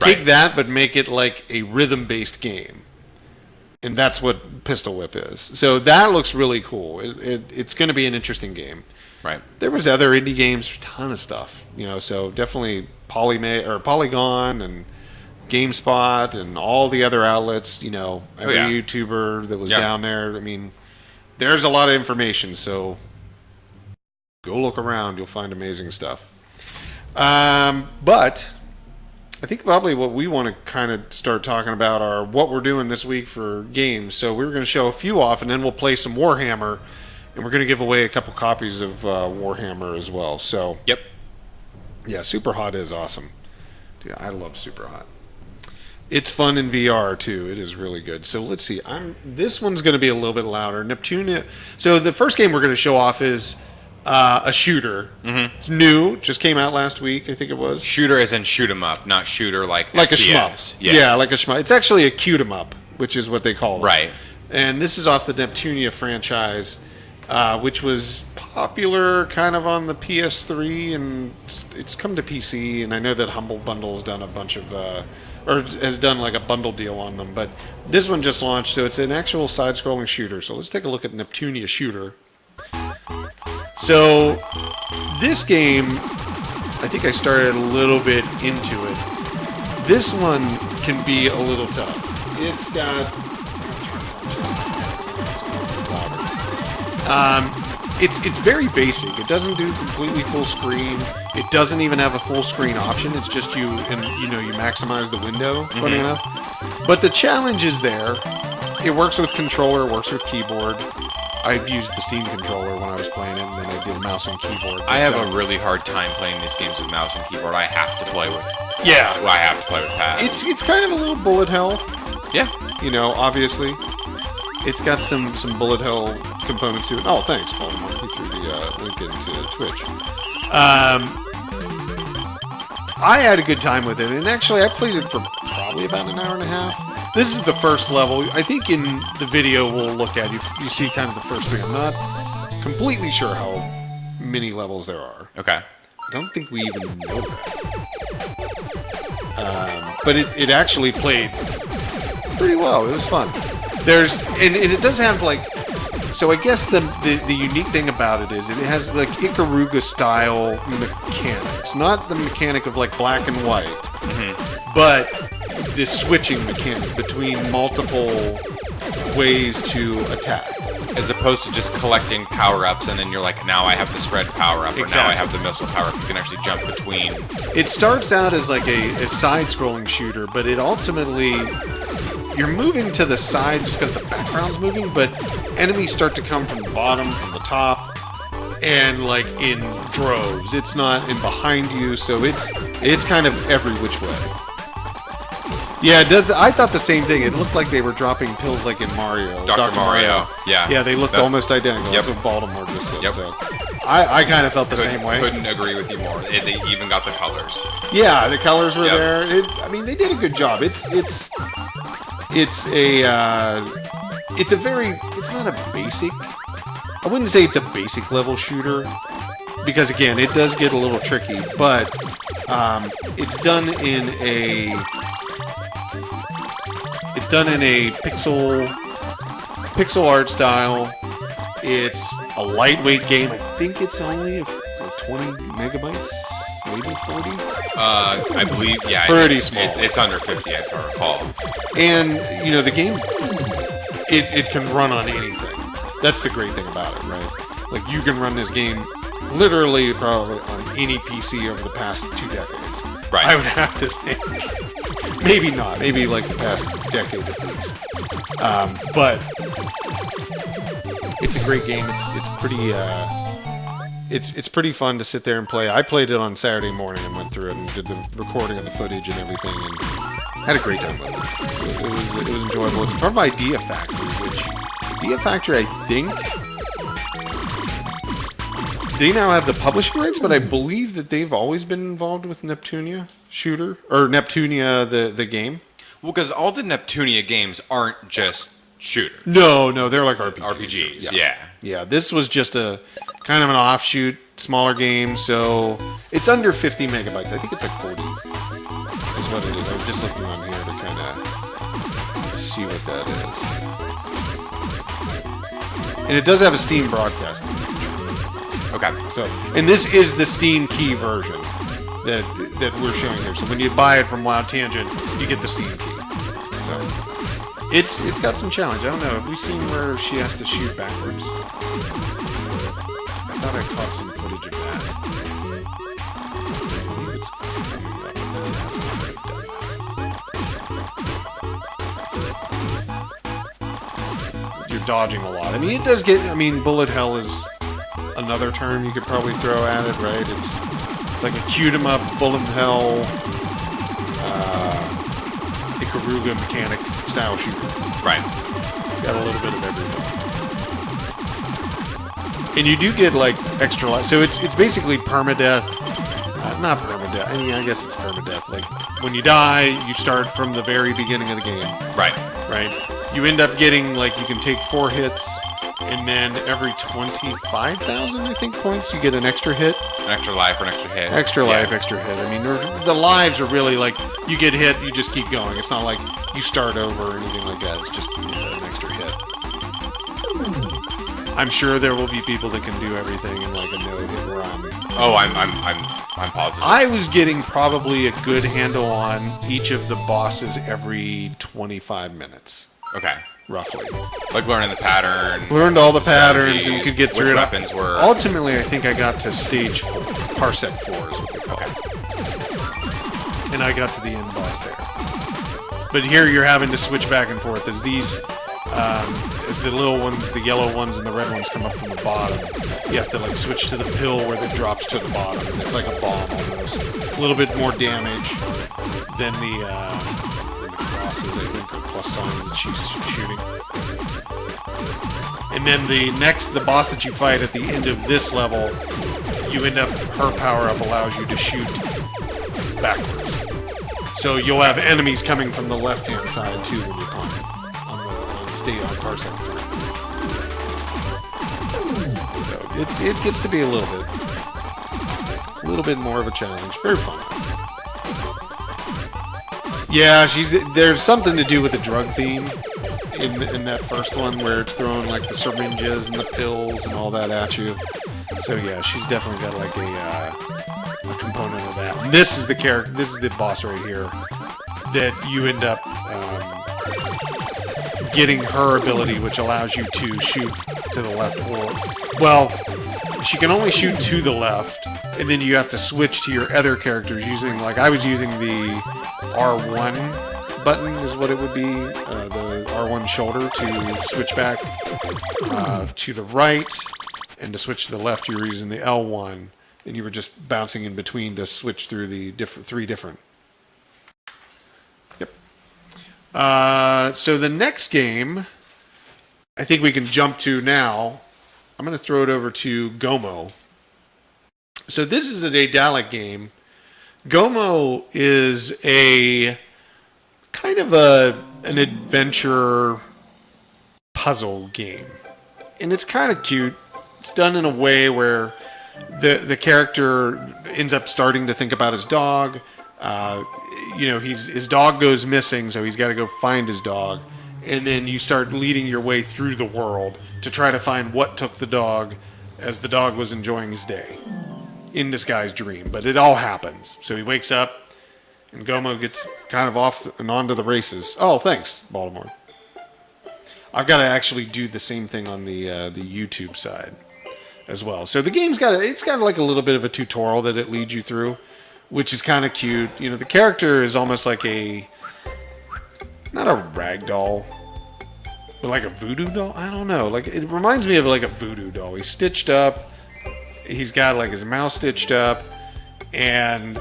Take that, but make it like a rhythm-based game. And that's what Pistol Whip is. So that looks really cool. It's going to be an interesting game.
Right.
There was other indie games, a ton of stuff. So definitely Polygon and GameSpot and all the other outlets, every YouTuber that was down there. I mean, there's a lot of information, so go look around. You'll find amazing stuff. But I think probably what we want to kind of start talking about are what we're doing this week for games. So we're going to show a few off, and then we'll play some Warhammer, and we're going to give away a couple copies of Warhammer as well. So,
yep.
Yeah, Super Hot is awesome. Dude, I love Super Hot. It's fun in VR too. It is really good. So let's see. This one's going to be a little bit louder. Neptunia. So the first game we're going to show off is a shooter. Mm-hmm. It's new. Just came out last week, I think it was.
Shooter as in shoot 'em up, not shooter like
FPS.
A
shmup. Yeah, like a shmup. It's actually a cute 'em up, which is what they call it.
Right.
And this is off the Neptunia franchise, which was popular kind of on the PS3, and it's come to PC. And I know that Humble Bundle's done a bunch of. Or has done like a bundle deal on them. But this one just launched, so it's an actual side-scrolling shooter. So let's take a look at Neptunia Shooter. So this game, I think I started a little bit into it. This one can be a little tough. It's got... It's very basic. It doesn't do completely full screen. It doesn't even have a full screen option. It's just you maximize the window, funny enough. But the challenge is there. It works with controller, it works with keyboard. I used the Steam controller when I was playing it, and then I did mouse and keyboard.
I have a really hard time playing these games with mouse and keyboard. I have to play with...
Yeah.
I have to play with pad.
It's kind of a little bullet hell.
Yeah.
Obviously. It's got some bullet hell components to it. Oh, thanks, Baltimore. He threw the link into Twitch. I had a good time with it, and actually I played it for probably about an hour and a half. This is the first level. I think in the video we'll look at, you see kind of the first three. I'm not completely sure how many levels there are.
Okay.
I don't think we even know that. But it actually played pretty well. It was fun. And it does have so I guess the unique thing about it is it has Ikaruga style mechanics, not the mechanic of black and white, but the switching mechanic between multiple ways to attack.
As opposed to just collecting power-ups and then you're like, now I have this red power-up, or now I have the missile power-up. You can actually jump between. It
starts out as a side-scrolling shooter, but it ultimately... You're moving to the side just because the background's moving, but enemies start to come from the bottom, from the top, and in droves. It's not in behind you, so it's kind of every which way. Yeah, it does. I thought the same thing. It looked like they were dropping pills like in Mario.
Dr. Mario. Yeah.
Yeah, they looked almost identical. That's what Baltimore just said.
Yep.
So I kind of felt the same way.
Couldn't agree with you more. They even got the colors.
Yeah, the colors were there. They did a good job. It's not a basic. I wouldn't say it's a basic level shooter, because again, it does get a little tricky, but it's done in a pixel art style. It's a lightweight game. I think it's only 20 megabytes, maybe 40.
I believe, yeah,
pretty small.
It's under 50, if I recall.
And the game, it can run on anything. That's the great thing about it, right? Like, you can run this game literally probably on any PC over the past 2 decades.
Right.
I would have to think. Maybe not. Maybe like the past decade at least. But it's a great game. It's pretty. It's pretty fun to sit there and play. I played it on Saturday morning and went through it and did the recording of the footage and everything, and had a great time with it. It was enjoyable. It's from Idea Factory, which Idea Factory, I think, they now have the publishing rights, but I believe that they've always been involved with Neptunia shooter, or Neptunia the game.
Well, because all the Neptunia games aren't just shooters.
No, they're like RPGs.
RPGs, yeah.
Yeah, this was just a kind of an offshoot, smaller game, so it's under 50 megabytes. I think it's like 40 is what it is. I was just looking on here to kind of see what that is. And it does have a Steam broadcast.
Okay.
So, and this is the Steam key version that we're showing here. So when you buy it from WildTangent, you get the Steam key. So it's got some challenge. I don't know. Have we seen where she has to shoot backwards? I thought I caught some footage of that. I believe it's coming up. You're dodging a lot. I mean, it does get. I mean, bullet hell is another term you could probably throw at it, right? It's like a cute 'em up, bullet hell, Ikaruga mechanic style shooter.
Right.
Got a little bit of everything. And you do get like extra life. So it's basically permadeath. Not permadeath. I mean, I guess it's permadeath. Like when you die, you start from the very beginning of the game.
Right.
Right. You end up getting like you can take 4 hits, and then every 25,000 I think points you get an extra hit.
An extra life or an extra hit.
Extra life, extra hit. I mean, the lives are really like you get hit, you just keep going. It's not like you start over or anything like that. It's just an extra hit. I'm sure there will be people that can do everything in like a no-hit run.
Oh, I'm positive.
I was getting probably a good handle on each of the bosses every 25 minutes.
Okay.
Roughly.
Like learning the pattern.
Learned all the patterns and you could get through
which
it.
Weapons were.
Ultimately, I think I got to stage 4. Parsec 4 is what they call it. And I got to the end boss there. But here you're having to switch back and forth as these, as the little ones, the yellow ones and the red ones come up from the bottom. You have to like switch to the pill where it drops to the bottom. And it's like a bomb almost. A little bit more damage than the crosses, I think, or plus signs that she's shooting. And then the boss that you fight at the end of this level, you end up, her power-up allows you to shoot backwards. So you'll have enemies coming from the left-hand side, too, when you climb on state on Parsec 3. So it gets to be a little bit more of a challenge. Very fun. Yeah, there's something to do with the drug theme in that first one where it's throwing like the syringes and the pills and all that at you. So yeah, she's definitely got like a component of that. And this is the character. This is the boss right here that you end up getting her ability, which allows you to shoot to the left or well, she can only shoot to the left, and then you have to switch to your other characters using like I was using the R1 button is what it would be, the R1 shoulder to switch back to the right, and to switch to the left you were using the L1, and you were just bouncing in between to switch through the three different. Yep. So the next game, I think we can jump to now. I'm going to throw it over to Gomo. So this is a Daedalic game. Gomo is a kind of a an adventure puzzle game. And it's kind of cute. It's done in a way where the character ends up starting to think about his dog. His dog goes missing, so he's got to go find his dog. And then you start leading your way through the world to try to find what took the dog as the dog was enjoying his day in this guy's dream. But it all happens. So he wakes up, and Gomo gets kind of off and onto the races. Oh, thanks, Baltimore. I've got to actually do the same thing on the YouTube side as well. So the game's got like a little bit of a tutorial that it leads you through, which is kind of cute. You know, the character is almost like not a rag doll, but like a voodoo doll. I don't know. Like, it reminds me of like a voodoo doll. He's stitched up. He's got like his mouth stitched up, and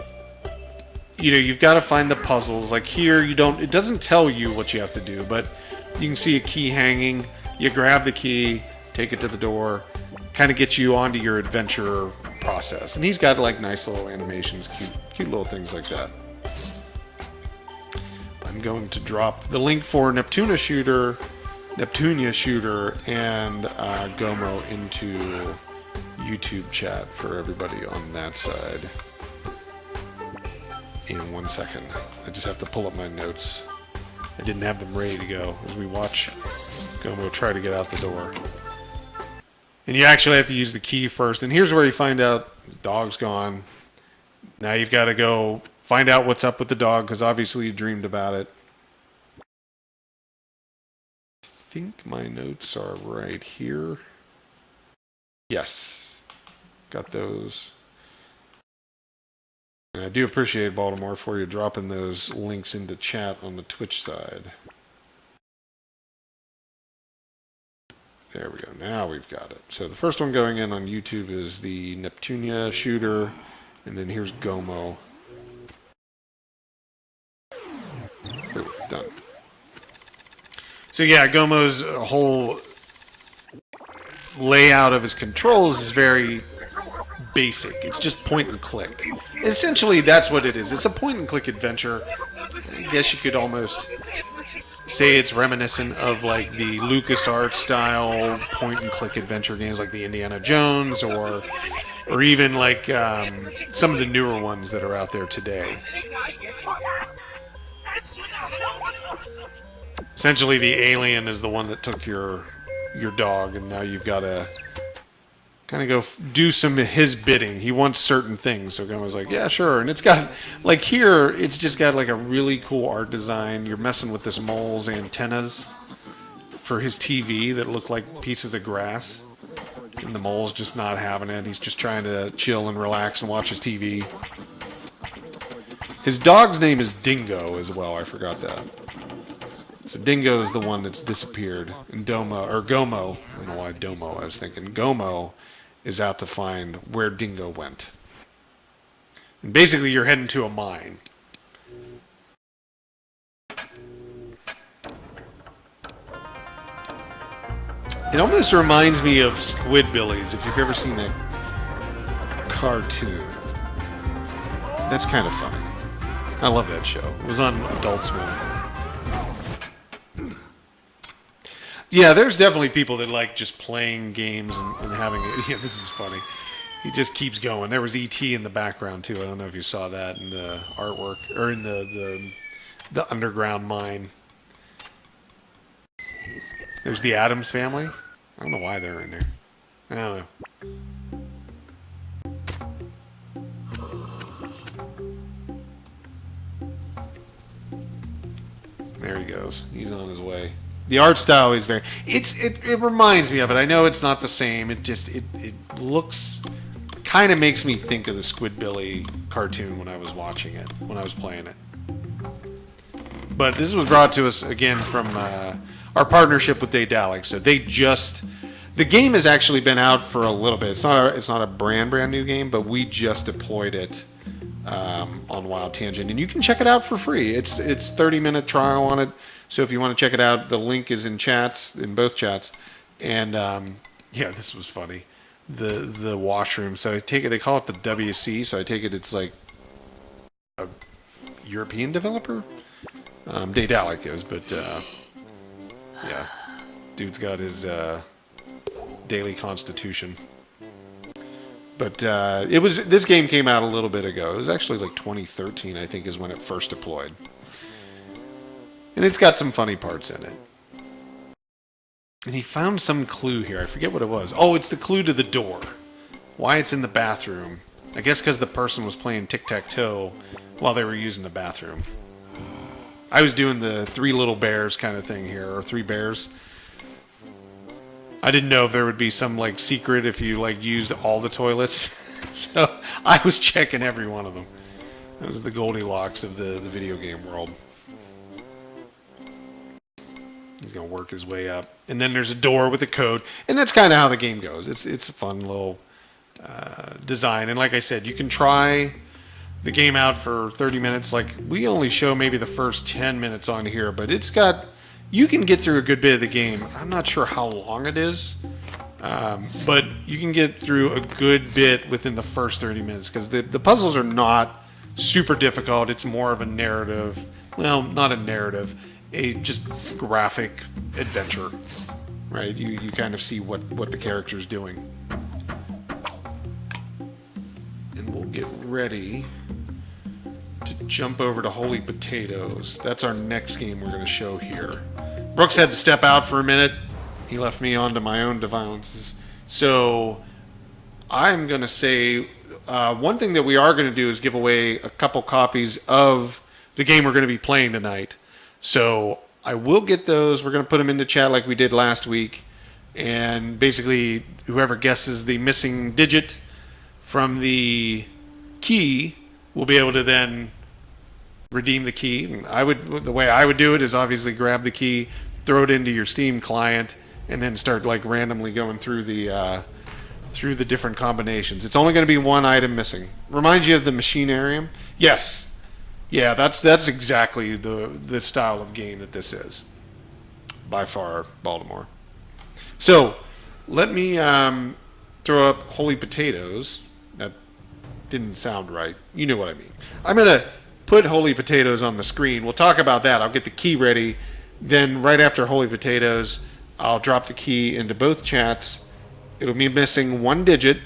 you've got to find the puzzles. Like here, it doesn't tell you what you have to do, but you can see a key hanging. You grab the key, take it to the door, kind of get you onto your adventure process. And he's got like nice little animations, cute little things like that. I'm going to drop the link for Neptunia Shooter, and Gomo into YouTube chat for everybody on that side. In 1 second. I just have to pull up my notes. I didn't have them ready to go as we watch Gomo try to get out the door. And you actually have to use the key first. And here's where you find out the dog's gone. Now you've got to go find out what's up with the dog, because obviously you dreamed about it. I think my notes are right here. Yes. Got those. And I do appreciate, Baltimore, for you dropping those links into chat on the Twitch side. There we go. Now we've got it. So the first one going in on YouTube is the Neptunia Shooter, and then here's Gomo. Ooh, done. So yeah, Gomo's whole layout of his controls is very basic. It's just point and click. Essentially, that's what it is. It's a point and click adventure. I guess you could almost say it's reminiscent of like the LucasArts style point and click adventure games like the Indiana Jones or even like some of the newer ones that are out there today. Essentially, the alien is the one that took your dog, and now you've got to kind of go do some of his bidding. He wants certain things, so Gomo's like, yeah, sure. And it's got, like here, it's just got like a really cool art design. You're messing with this mole's antennas for his TV that look like pieces of grass. And the mole's just not having it. He's just trying to chill and relax and watch his TV. His dog's name is Dingo as well. I forgot that. So Dingo is the one that's disappeared. And Gomo, I don't know why Domo, I was thinking Gomo is out to find where Dingo went. And basically you're heading to a mine. It almost reminds me of Squidbillies, if you've ever seen that cartoon. That's kind of funny. I love that show. It was on Adult Swim. Yeah, there's definitely people that like just playing games and having it. Yeah, this is funny. He just keeps going. There was E.T. in the background too. I don't know if you saw that in the artwork or in the underground mine. There's the Addams Family. I don't know why they're in there. I don't know. There he goes. He's on his way. The art style is very... It reminds me of it. I know it's not the same. It looks... kind of makes me think of the Squidbilly cartoon when I was watching it, when I was playing it. But this was brought to us, again, from our partnership with Daedalic. So they just... The game has actually been out for a little bit. It's not a brand new game, but we just deployed it on WildTangent. And you can check it out for free. It's 30-minute trial on it. So if you want to check it out, the link is in chats, in both chats. And yeah, this was funny. The washroom. So I take it, they call it the WC. So I take it it's like a European developer. Daedalic is, but yeah, dude's got his daily constitution. But this game came out a little bit ago. It was actually like 2013, I think, is when it first deployed. And it's got some funny parts in it. And he found some clue here. I forget what it was. Oh, it's the clue to the door. Why it's in the bathroom. I guess because the person was playing tic-tac-toe while they were using the bathroom. I was doing the 3 little bears kind of thing here, or 3 bears. I didn't know if there would be some like secret if you like used all the toilets. So I was checking every one of them. That was the Goldilocks of the video game world. He's going to work his way up. And then there's a door with a code. And that's kind of how the game goes. It's a fun little design. And like I said, you can try the game out for 30 minutes. Like, we only show maybe the first 10 minutes on here. But it's got... You can get through a good bit of the game. I'm not sure how long it is. But you can get through a good bit within the first 30 minutes. Because the puzzles are not super difficult. It's more of a narrative. Well, not a narrative. A just graphic adventure, right? You kind of see what the character's doing. And we'll get ready to jump over to Holy Potatoes. That's our next game we're going to show here. Brooks had to step out for a minute. He left me onto my own devices. So I'm going to say one thing that we are going to do is give away a couple copies of the game we're going to be playing tonight. So I will get those. We're going to put them in the chat like we did last week. And basically, whoever guesses the missing digit from the key will be able to then redeem the key. And the way I would do it is obviously grab the key, throw it into your Steam client, and then start like randomly going through the different combinations. It's only going to be one item missing. Reminds you of the Machinarium? Yes. Yeah, that's exactly the style of game that this is. By far, Baltimore. So, let me throw up Holy Potatoes. That didn't sound right. You know what I mean. I'm going to put Holy Potatoes on the screen. We'll talk about that. I'll get the key ready. Then, right after Holy Potatoes, I'll drop the key into both chats. It'll be missing one digit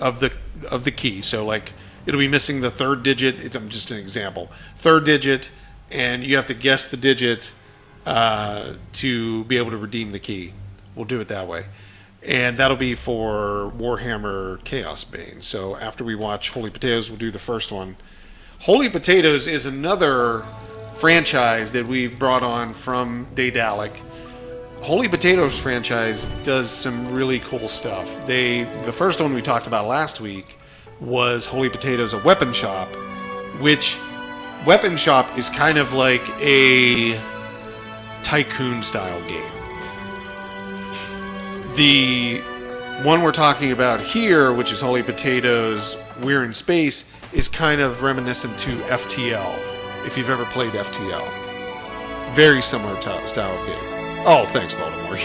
of the key. So, like... It'll be missing the third digit. It's just an example. Third digit, and you have to guess the digit to be able to redeem the key. We'll do it that way. And that'll be for Warhammer Chaosbane. So after we watch Holy Potatoes, we'll do the first one. Holy Potatoes is another franchise that we've brought on from Daedalic. Holy Potatoes franchise does some really cool stuff. The first one we talked about last week was Holy Potatoes, a weapon shop, which weapon shop is kind of like a tycoon style game. The one we're talking about here, which is Holy Potatoes, We're in Space, is kind of reminiscent to FTL, if you've ever played FTL. Very similar style of game. Oh, thanks, Baltimore.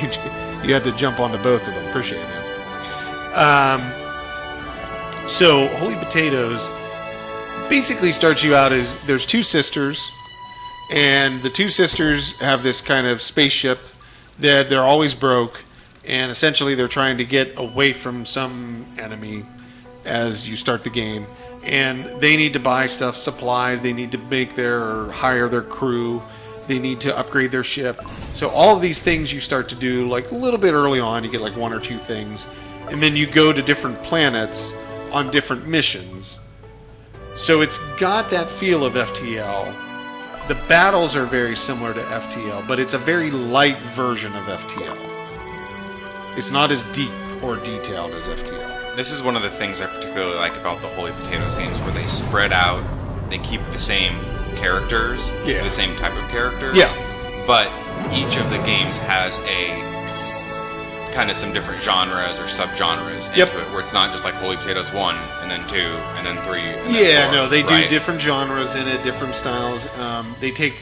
You had to jump onto both of them. Appreciate it. So, Holy Potatoes basically starts you out as there's 2 sisters, and the 2 sisters have this kind of spaceship that they're always broke, and essentially they're trying to get away from some enemy as you start the game. And they need to buy stuff, supplies, they need to hire their crew, they need to upgrade their ship. So all of these things you start to do like a little bit early on, you get like 1 or 2 things, and then you go to different planets on different missions. So it's got that feel of FTL. The battles are very similar to FTL, but it's a very light version of FTL. It's not as deep or detailed as FTL.
This is one of the things I particularly like about the Holy Potatoes games, where they spread out, they keep the same characters, the same type of characters, but each of the games has a kind of some different genres or subgenres into it, where it's not just like Holy Potatoes 1 and then 2 and then 3 and then 4,
no, they do different genres in it, different styles. They take,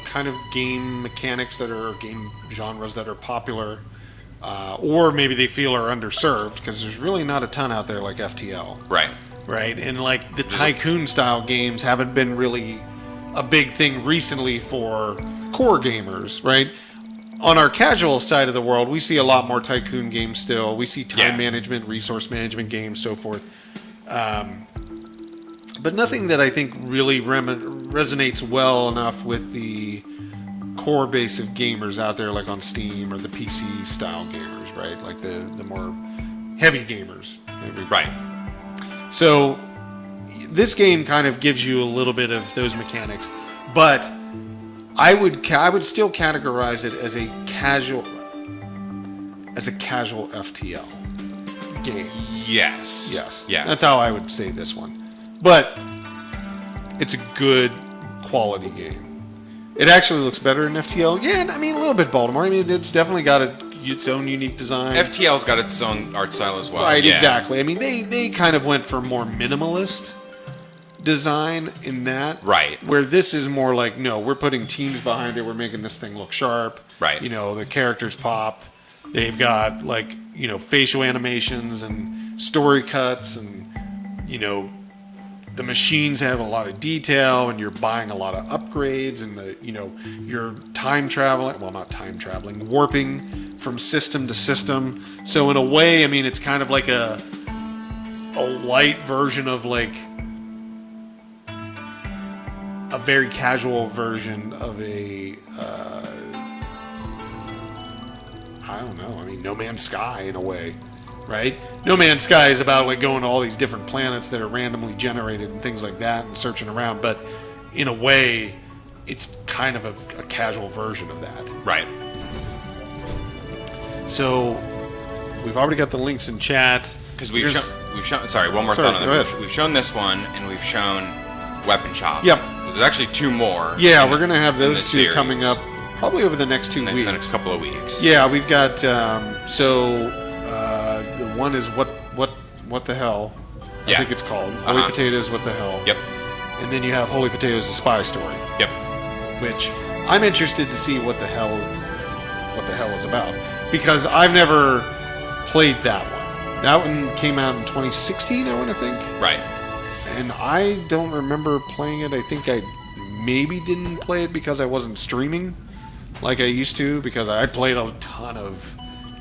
kind of game mechanics game genres that are popular, or maybe they feel are underserved, because there's really not a ton out there like FTL.
Right.
And like the tycoon style games haven't been really a big thing recently for core gamers, right? On our casual side of the world, we see a lot more tycoon games still. We see time management, resource management games, so forth. But nothing that I think really resonates well enough with the core base of gamers out there, like on Steam or the PC style gamers, right? Like the more heavy gamers.
Right.
So this game kind of gives you a little bit of those mechanics, but I would still categorize it as a casual FTL game.
Yes. Yeah.
That's how I would say this one. But it's a good quality game. It actually looks better in FTL. Yeah, I mean, a little bit Baltimore. I mean, it's definitely got its own unique design.
FTL's got its own art style as well.
Right, exactly. I mean, they kind of went for more minimalist design in that.
Right.
Where this is more like, no, we're putting teams behind it. We're making this thing look sharp.
Right.
You know, the characters pop. They've got, like, you know, facial animations and story cuts and, you know, the machines have a lot of detail, and you're buying a lot of upgrades, and you're warping from system to system. So in a way, I mean, it's kind of like a light version of like a very casual version of a I don't know. I mean, No Man's Sky in a way. Right? No Man's Sky is about like going to all these different planets that are randomly generated and things like that and searching around, but in a way it's kind of a casual version of that.
Right.
So we've already got the links in chat.
Because we've shown sorry, one more thought on that. We've shown this one and we've shown Weapon Shop.
Yep.
There's actually two more.
Yeah, we're gonna have those two coming up probably over the next 2 weeks.
In the next couple of weeks.
Yeah, we've got the one is what the hell? I think it's called Holy Potatoes. What the hell?
Yep.
And then you have Holy Potatoes: The Spy Story.
Yep.
Which I'm interested to see what the hell is about, because I've never played that one. That one came out in 2016, I want to think.
Right.
And I don't remember playing it. I think I maybe didn't play it because I wasn't streaming like I used to, because I played a ton of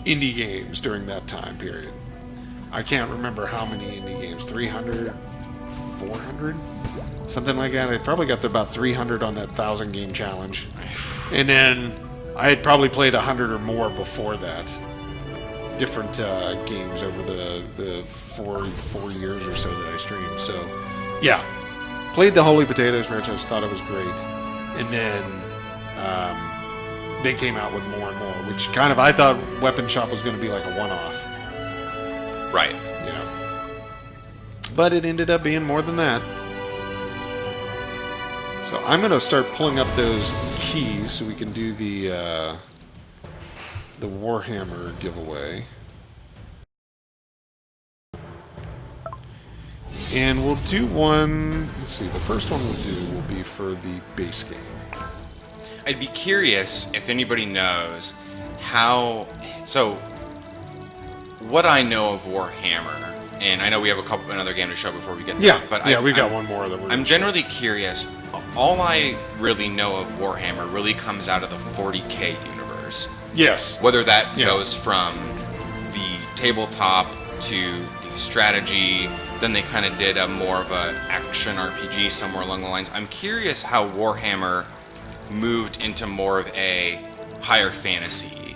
indie games during that time period. I can't remember how many indie games, 300, 400, something like that. I probably got to about 300 on that 1,000 game challenge. And then I had probably played 100 or more before that. Different games over the four years or so that I streamed. So, yeah. Played the Holy Potatoes franchise, thought it was great. And then they came out with more and more, which kind of, I thought Weapon Shop was going to be like a one-off.
Right.
Yeah. But it ended up being more than that. So I'm going to start pulling up those keys so we can do the Warhammer giveaway. And we'll do one, let's see, the first one we'll do will be for the base game.
I'd be curious if anybody knows how... So, what I know of Warhammer, and I know we have another game to show before we get there.
But we've got one more that we're...
I'm generally curious. All I really know of Warhammer really comes out of the 40K universe.
Yes.
Whether that goes from the tabletop to the strategy, then they kind of did a more of a action RPG somewhere along the lines. I'm curious how Warhammer moved into more of a higher fantasy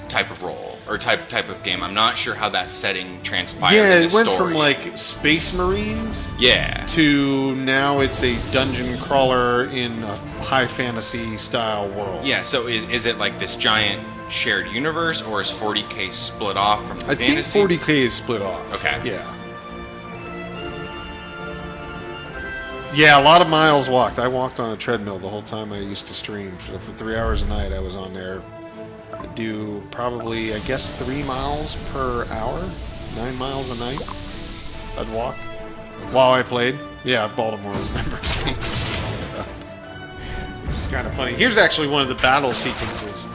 type of role or type of game. I'm not sure how that setting transpired.
Yeah,
in
it
the
went
story.
from like Space Marines.
Yeah.
To now it's a dungeon crawler in a high fantasy style world.
Yeah. So is it like this giant shared universe, or is 40K split off from the fantasy?
I think 40K is split off.
Okay.
Yeah. Yeah, a lot of miles walked. I walked on a treadmill the whole time I used to stream. So for 3 hours a night, I was on there. I'd do probably, I guess, 3 miles per hour, 9 miles a night. I'd walk while I played. Yeah, Baltimore remembers which is kind of funny. Here's actually one of the battle sequences.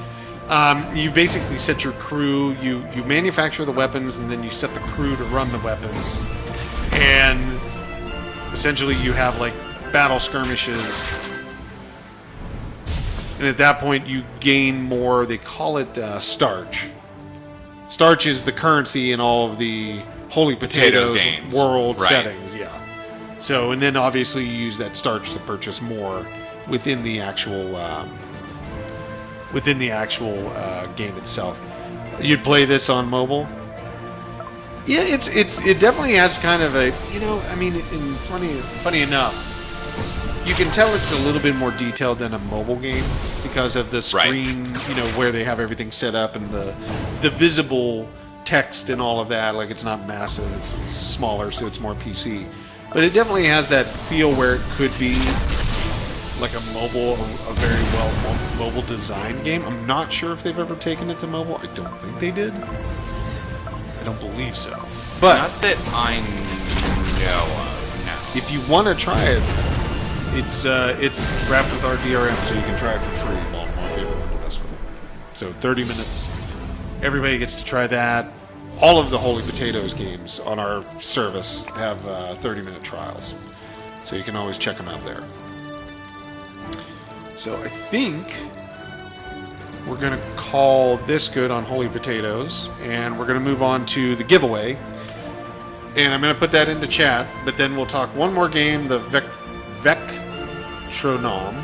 You basically set your crew, you manufacture the weapons, and then you set the crew to run the weapons. And essentially, you have like battle skirmishes And at that point, you gain more. They call it starch. Starch is the currency in all of the Holy Potatoes
games.
world
Right.
settings. Yeah. So, and then obviously you use that starch to purchase more within the actual game itself. You'd play this on mobile. Yeah, it definitely has kind of a, you know, I mean, funny enough, you can tell it's a little bit more detailed than a mobile game because of the screen, you know, where they have everything set up and the visible text and all of that. Like, it's not massive, it's smaller, so it's more PC. But it definitely has that feel where it could be like a very well mobile designed game. I'm not sure if they've ever taken it to mobile. I don't think they did. I don't believe so. But
not that I know of, no.
If you want to try it, it's wrapped with our DRM, so you can try it for free. My favorite one, this one. So 30 minutes. Everybody gets to try that. All of the Holy Potatoes games on our service have 30-minute trials, so you can always check them out there. So I think we're going to call this good on Holy Potatoes, and we're going to move on to the giveaway. And I'm going to put that into chat, but then we'll talk one more game, the Vectronom,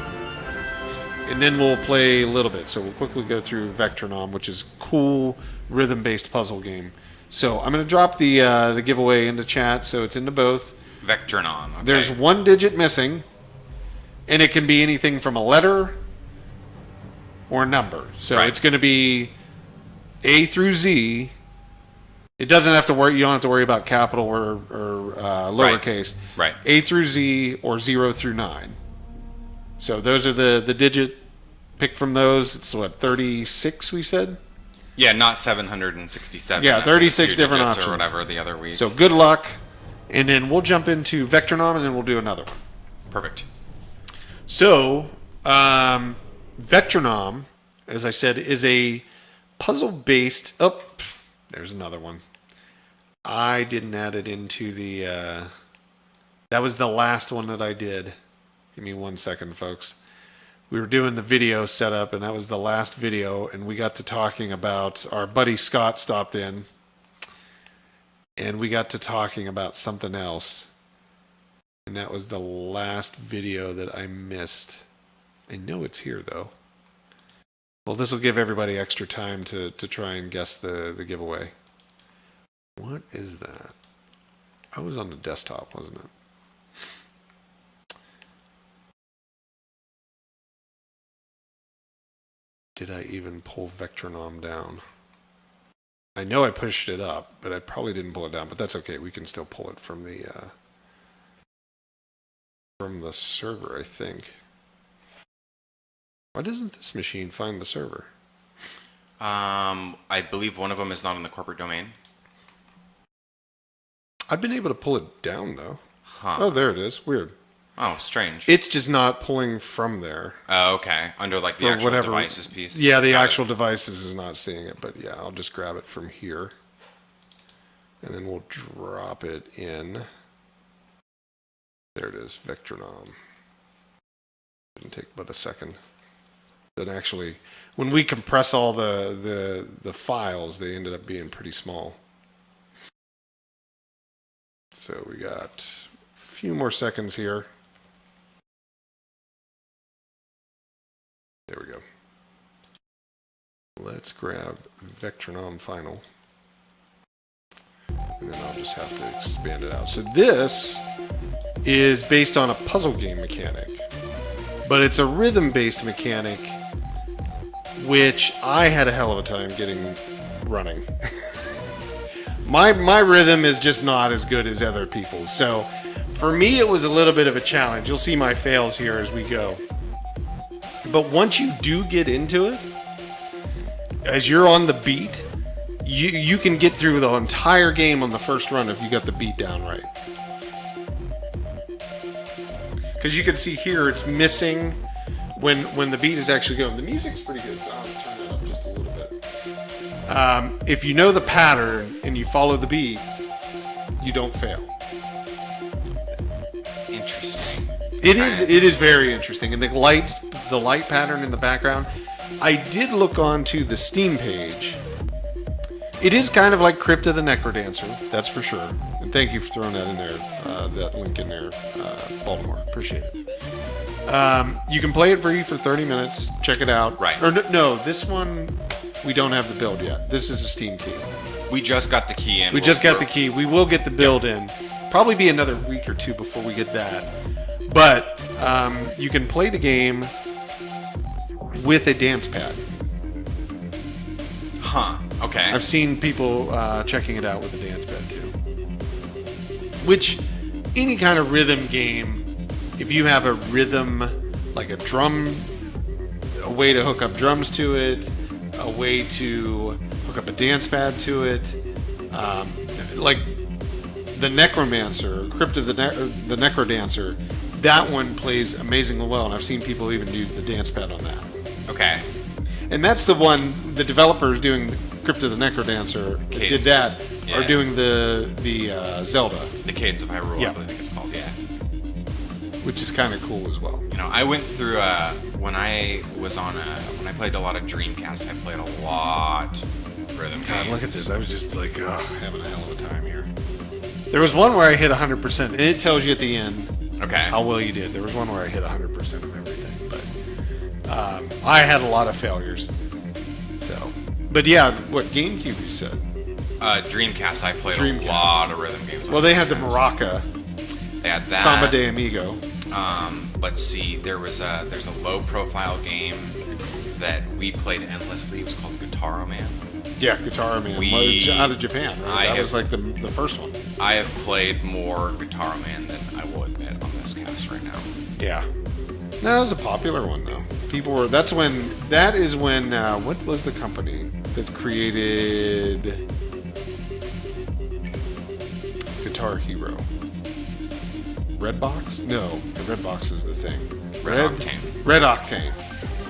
and then we'll play a little bit. So we'll quickly go through Vectronom, which is a cool rhythm-based puzzle game. So I'm going to drop the giveaway into chat, so it's into both.
Vectronom. Okay.
There's one digit missing, and it can be anything from a letter or a number. So it's going to be A through Z. It doesn't have to worry. You don't have to worry about capital or lowercase.
Right.
A through Z or 0 through 9. So those are the digit. Pick from those. It's what, 36 we said?
Yeah, not 767.
Yeah, 36 different
digits
options.
or whatever the other week.
So good luck. And then we'll jump into Vectronom, and then we'll do another one.
Perfect.
So, Vectronom, as I said, is a puzzle-based... Oh, there's another one. I didn't add it into the... that was the last one that I did. Give me 1 second, folks. We were doing the video setup, and that was the last video, and we got to talking about... Our buddy Scott stopped in, and we got to talking about something else. And that was the last video that I missed. I know it's here, though. Well, this will give everybody extra time to try and guess the giveaway. What is that? I was on the desktop, wasn't it? Did I even pull Vectronom down? I know I pushed it up, but I probably didn't pull it down. But that's okay. We can still pull it from the server, I think. Why doesn't this machine find the server?
I believe one of them is not in the corporate domain.
I've been able to pull it down, though.
Huh.
Oh, there it is. Weird.
Oh, strange.
It's just not pulling from there.
Oh, okay. Under like the
For
actual
whatever,
devices piece.
Yeah, the
Got
actual
it.
devices is not seeing it, but yeah, I'll just grab it from here. And then we'll drop it in. There it is, Vectronom. Didn't take but a second. Then actually, when we compress all the files, they ended up being pretty small. So we got a few more seconds here. There we go. Let's grab Vectronom Final. And then I'll just have to expand it out. So this is based on a puzzle game mechanic. But it's a rhythm-based mechanic, which I had a hell of a time getting running. My rhythm is just not as good as other people's. So for me, it was a little bit of a challenge. You'll see my fails here as we go. But once you do get into it, as you're on the beat, you can get through the entire game on the first run if you got the beat down right. Because you can see here, it's missing when the beat is actually going. The music's pretty good, so I'll turn that up just a little bit. If you know the pattern and you follow the beat, you don't fail.
Interesting.
It is very interesting, and the lights the light pattern in the background. I did look onto the Steam page. It is kind of like Crypt of the Necrodancer, that's for sure. And thank you for throwing that in there, that link in there, Baltimore. Appreciate it. You can play it free for 30 minutes. Check it out.
Right.
Or no, this one, we don't have the build yet. This is a Steam key.
We just got the key in.
We just got the key. We will get the build in. Probably be another week or two before we get that. But you can play the game with a dance pad.
Huh. Okay.
I've seen people checking it out with a dance pad too. Which, any kind of rhythm game, if you have a rhythm, like a drum, a way to hook up drums to it, a way to hook up a dance pad to it, like the Necromancer, Crypt of the Necrodancer, that one plays amazingly well, and I've seen people even do the dance pad on that.
Okay.
And that's the one, the developers doing Crypt of the Necrodancer that did that, are doing the Zelda.
The Cadence of Hyrule,
Yeah.
I think it's called, yeah.
Which is kind of cool as well.
You know, I went through, when I played a lot of Dreamcast, I played a lot rhythm
God,
games.
look at this. I was just like, having a hell of a time here. There was one where I hit 100%, and it tells you at the end
Okay.
how well you did. There was one where I hit 100% of everything, but I had a lot of failures. So, but yeah, what GameCube you said?
Dreamcast, I played
Dreamcast.
a lot of rhythm games.
Well, they had the Maraca,
They had that.
Samba de Amigo.
Let's see. There's a low-profile game that we played endlessly. It was called Guitar Man.
Yeah, Guitar Man. Out of Japan, right? That was like the first one.
I have played more Guitar Man than I will admit on this cast right now.
Yeah. No, that was a popular one though. That is when what was the company that created Guitar Hero? Redbox? No, the Redbox is the thing.
Red Octane.
Red Octane.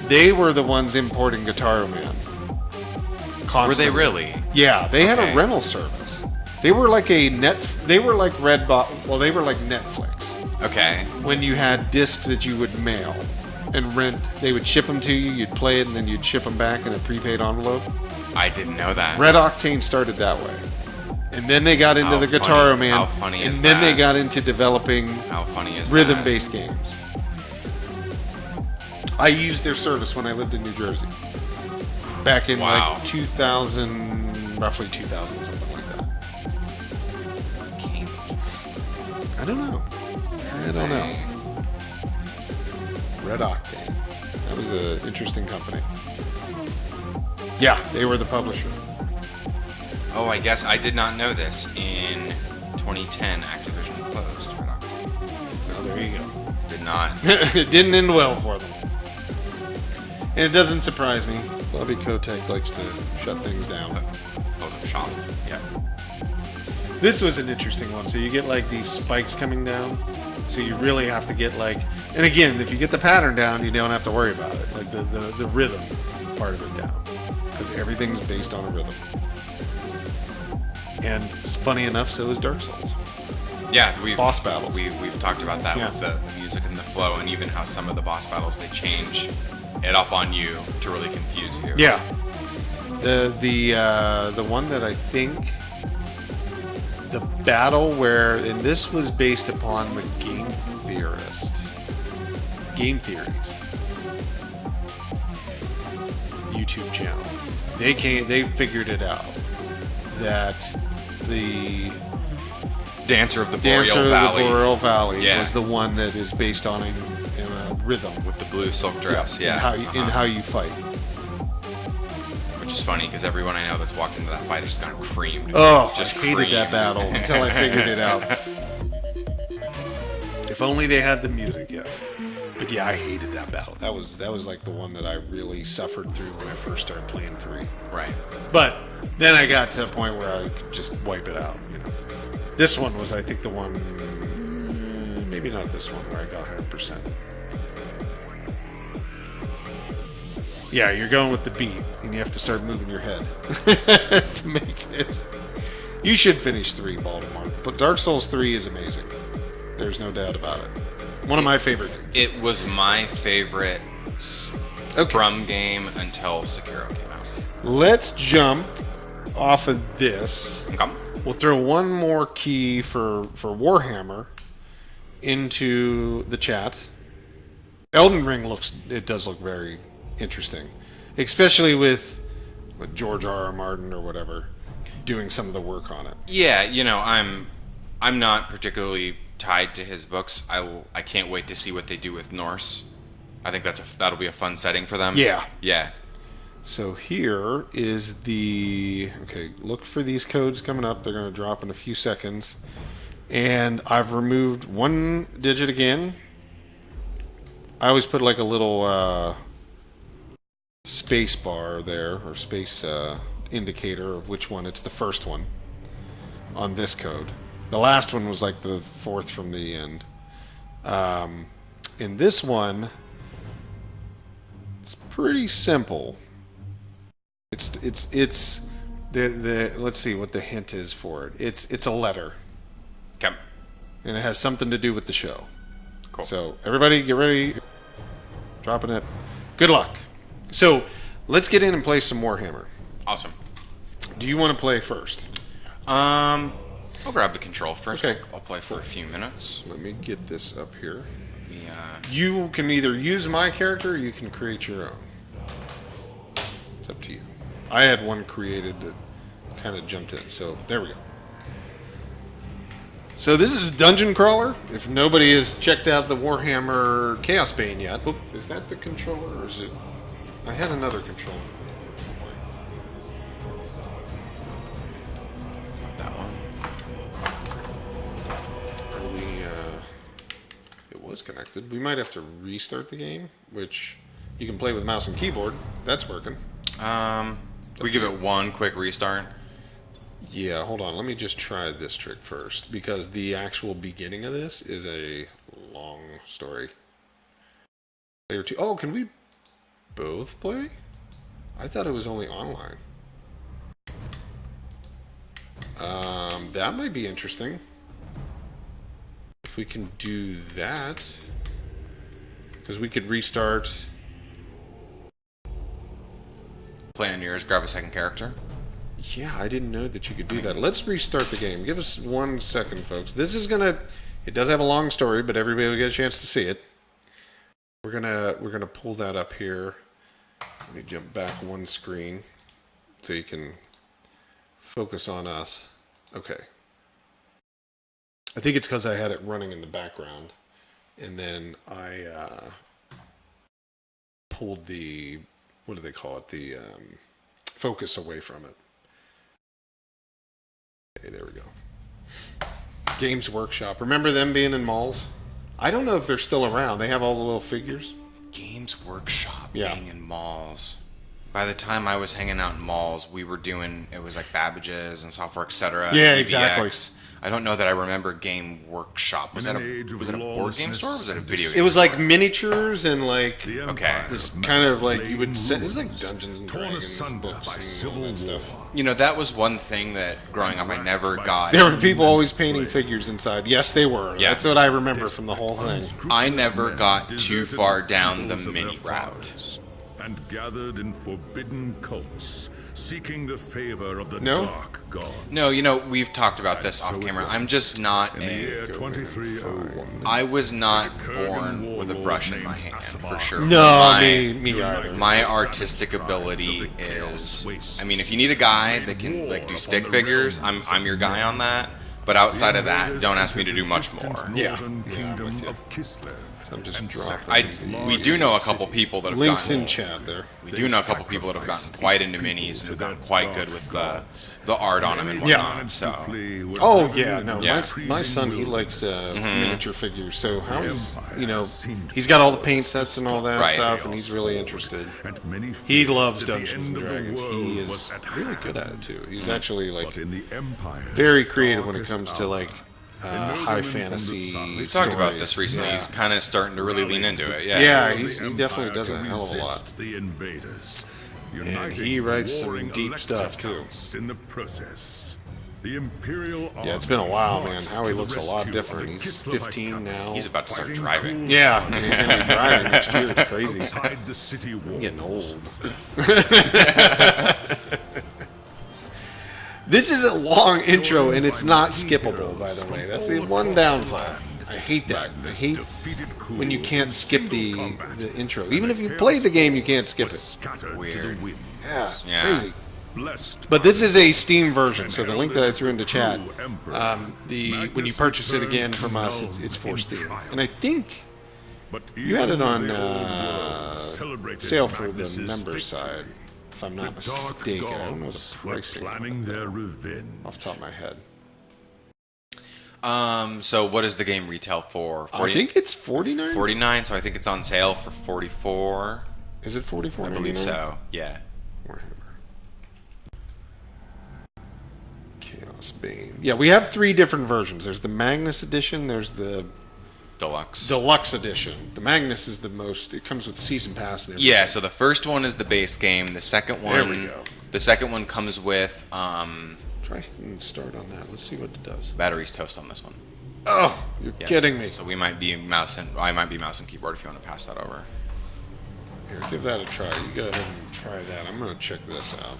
They were the ones importing Guitar Man. Constantly.
Were they really?
Yeah, they had
Okay.
a rental service. They were like They were like Redbox. Well, they were like Netflix.
Okay.
When you had discs that you would mail and rent, they would ship them to you. You'd play it, and then you'd ship them back in a prepaid envelope.
I didn't know that.
Red Octane started that way, and then they got into
How
the
funny-
Guitar Man.
how funny
and
is
then they
that?
got into developing
How funny is that?
rhythm-based games. I used their service when I lived in New Jersey, back in
Wow.
like 2000, roughly 2000, something like that. I don't know. Red Octane. That was an interesting company. Yeah, they were the publisher.
Oh, I guess I did not know this. In 2010, Activision closed Red Octane.
Oh, there you go.
Did not.
It didn't end well for them. And it doesn't surprise me. Bobby Kotick likes to shut things down.
Close up shop.
Yeah. This was an interesting one. So you get like these spikes coming down. So you really have to get like... And again, if you get the pattern down, you don't have to worry about it. Like the rhythm part of it down. Because everything's based on a rhythm. And funny enough, so is Dark Souls.
Yeah,
Boss battles.
We've talked about that with the music and the flow, and even how some of the boss battles, they change it up on you to really confuse you.
Yeah. The one that I think... The battle where... And this was based upon the Game Theories YouTube channel. They figured it out. That the
Dancer of the
Boreal Valley
Yeah.
was the one that is based on a rhythm.
with the blue silk dress. Yeah.
In how you fight.
Which is funny because everyone I know that's walked into that fight has just gotten creamed.
Oh,
just
I hated
creamed.
that battle until I figured it out. If only they had the music, yes. But yeah, I hated that battle. That was like the one that I really suffered through when I first started playing 3.
Right.
But then I got to the point where I could just wipe it out. You know, this one was, I think, the one. Maybe not this one where I got 100%. Yeah, you're going with the beat, and you have to start moving your head to make it. You should finish 3, Baltimore. But Dark Souls 3 is amazing. There's no doubt about it. One of my favorite things.
It was my favorite
Okay.
from game until Sekiro came out.
Let's jump off of this.
Okay.
We'll throw one more key for Warhammer into the chat. Elden Ring does look very interesting, especially with George R.R. Martin or whatever doing some of the work on it.
Yeah, you know, I'm not particularly tied to his books. I can't wait to see what they do with Norse. I think that'll be a fun setting for them.
Yeah.
Yeah.
So here is okay, look for these codes coming up. They're going to drop in a few seconds. And I've removed one digit again. I always put like a little space bar there, or space indicator of which one. It's the first one on this code. The last one was like the fourth from the end. In this one, it's pretty simple. It's the let's see what the hint is for it. It's a letter.
Okay.
And it has something to do with the show.
Cool.
So everybody get ready. Dropping it. Good luck. So let's get in and play some Warhammer.
Awesome.
Do you want to play first?
I'll grab the control first.
Okay.
I'll play for a few minutes.
Let me get this up here.
Yeah.
You can either use my character or you can create your own. It's up to you. I had one created that kind of jumped in, so there we go. So this is Dungeon Crawler. If nobody has checked out the Warhammer Chaosbane yet. Oop, is that the controller or is it... I had another controller.
Not that one.
Are we, it was connected. We might have to restart the game, which you can play with mouse and keyboard. That's working.
We give it one quick restart.
Yeah, hold on. Let me just try this trick first, because the actual beginning of this is a long story. Player 2. Oh, can we both play? I thought it was only online. That might be interesting. If we can do that, because we could restart.
Play on yours, grab a second character.
Yeah, I didn't know that you could do that. Let's restart the game. Give us 1 second, folks. This is gonna... It does have a long story, but everybody will get a chance to see it. We're gonna pull that up here. Let me jump back one screen so you can focus on us. Okay. I think it's because I had it running in the background, and then I pulled the... What do they call it? The focus away from it. Okay, there we go. Games Workshop. Remember them being in malls? I don't know if they're still around. They have all the little figures.
Games Workshop
Yeah.
being in malls. By the time I was hanging out in malls, we were doing, it was like Babbage's and Software, etc.
Yeah,
EBX.
exactly.
I don't know that I remember Game Workshop. Was it a board game store or was it a video game
It was
store?
like miniatures and like
Okay.
this kind of like you would set. It was like Dungeons and Dragons books and all that stuff.
You know, that was one thing that growing up I never got.
There were people always painting figures inside. Yes, they were.
Yeah.
That's what I remember from the whole thing.
I never got too far down the mini route.
And gathered in forbidden cults, seeking the favor of the
No?
dark god.
No, you know, we've talked about this off camera. I'm just not
In the year
a...
2301,
I was not born with a brush in my hand, for sure.
No, me either.
My artistic ability is... I mean, if you need a guy that can like do stick figures, I'm your guy on that. But outside of that, don't ask me to do much more.
Yeah.
northern
Yeah, I'm
kingdom
with you.
of Kislev.
So I'm just
and
dropping.
We do know a couple people that have
Links in
gotten...
chat there.
We do know a couple people that have gotten quite into minis and have gotten quite good with the art on them and whatnot.
Yeah.
So
Oh yeah, no.
Yeah.
My son, he likes miniature figures. So how he's, he's got all the paint sets and all that
Right.
stuff, and he's really interested. He loves Dungeons and Dragons. He is really good at it too. He's actually like very creative when it comes to like high fantasy.
we've talked about
stories.
this recently.
Yeah.
He's kind of starting to really lean into it. Yeah.
Yeah, he definitely does a hell of a lot.
The invaders,
And he writes some deep stuff too.
In the process. The Imperial
Yeah, it's been a while, man.
marched
Howie
to the
looks a lot
rescue
different.
of the
He's
Kislev
15 now.
He's about to start
Fighting
driving.
cool
Yeah, and he's going to be driving next year. It's crazy.
outside the city walls.
I'm getting old. This is a long intro, and it's not skippable, by the way. That's the one downfall. I hate that. I hate when you can't skip the intro. Even if you play the game, you can't skip it.
Weird.
Yeah, it's
Yeah.
crazy. But this is a Steam version, so the link that I threw into chat, when you purchase it again from us, it's for Steam. And I think you had it on sale for the members side, if I'm not mistaken. I don't know the pricing
planning their revenge.
off the top of my head.
So what does the game retail for?
I think it's $49.
49. So I think it's on sale for 44.
Is it $44?
I believe so. Yeah.
Warhammer. Chaosbane. Yeah, we have 3 different versions. There's the Magnus edition. There's the
Deluxe.
Deluxe edition. The Magnus is the most. It comes with season pass and everything.
Yeah. So the first one is the base game. The second one.
There we go.
The second one comes with
Try and start on that. Let's see what it does.
batteries toast on this one.
Oh, you're
Yes.
kidding me.
So I might be mouse and keyboard if you want to pass that over.
Here, give that a try. You go ahead and try that. I'm going to check this out.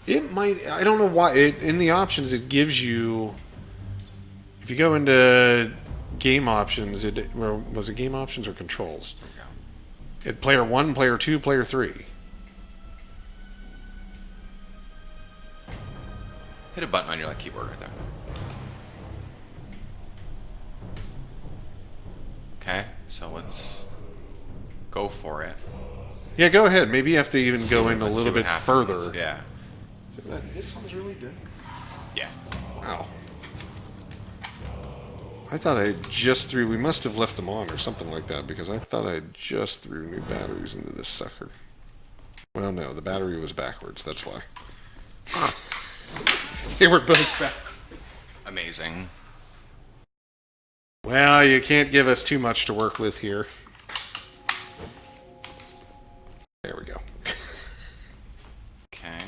It might. I don't know why. In the options, it gives you. If you go into game options, was it game options or controls?
There we go.
It player 1, player 2, player 3.
Hit a button on your keyboard right there. Okay, so let's go for it.
Yeah, go ahead. Maybe you have to even go in a
Let's see
little
what
bit
happens.
further.
Yeah.
This one's really good.
Yeah.
Wow. I thought I just threw. We must have left them on or something like that because I thought I just threw new batteries into this sucker. Well, no, the battery was backwards. That's why. They were both back.
Amazing.
Well, you can't give us too much to work with here. There we go.
Okay.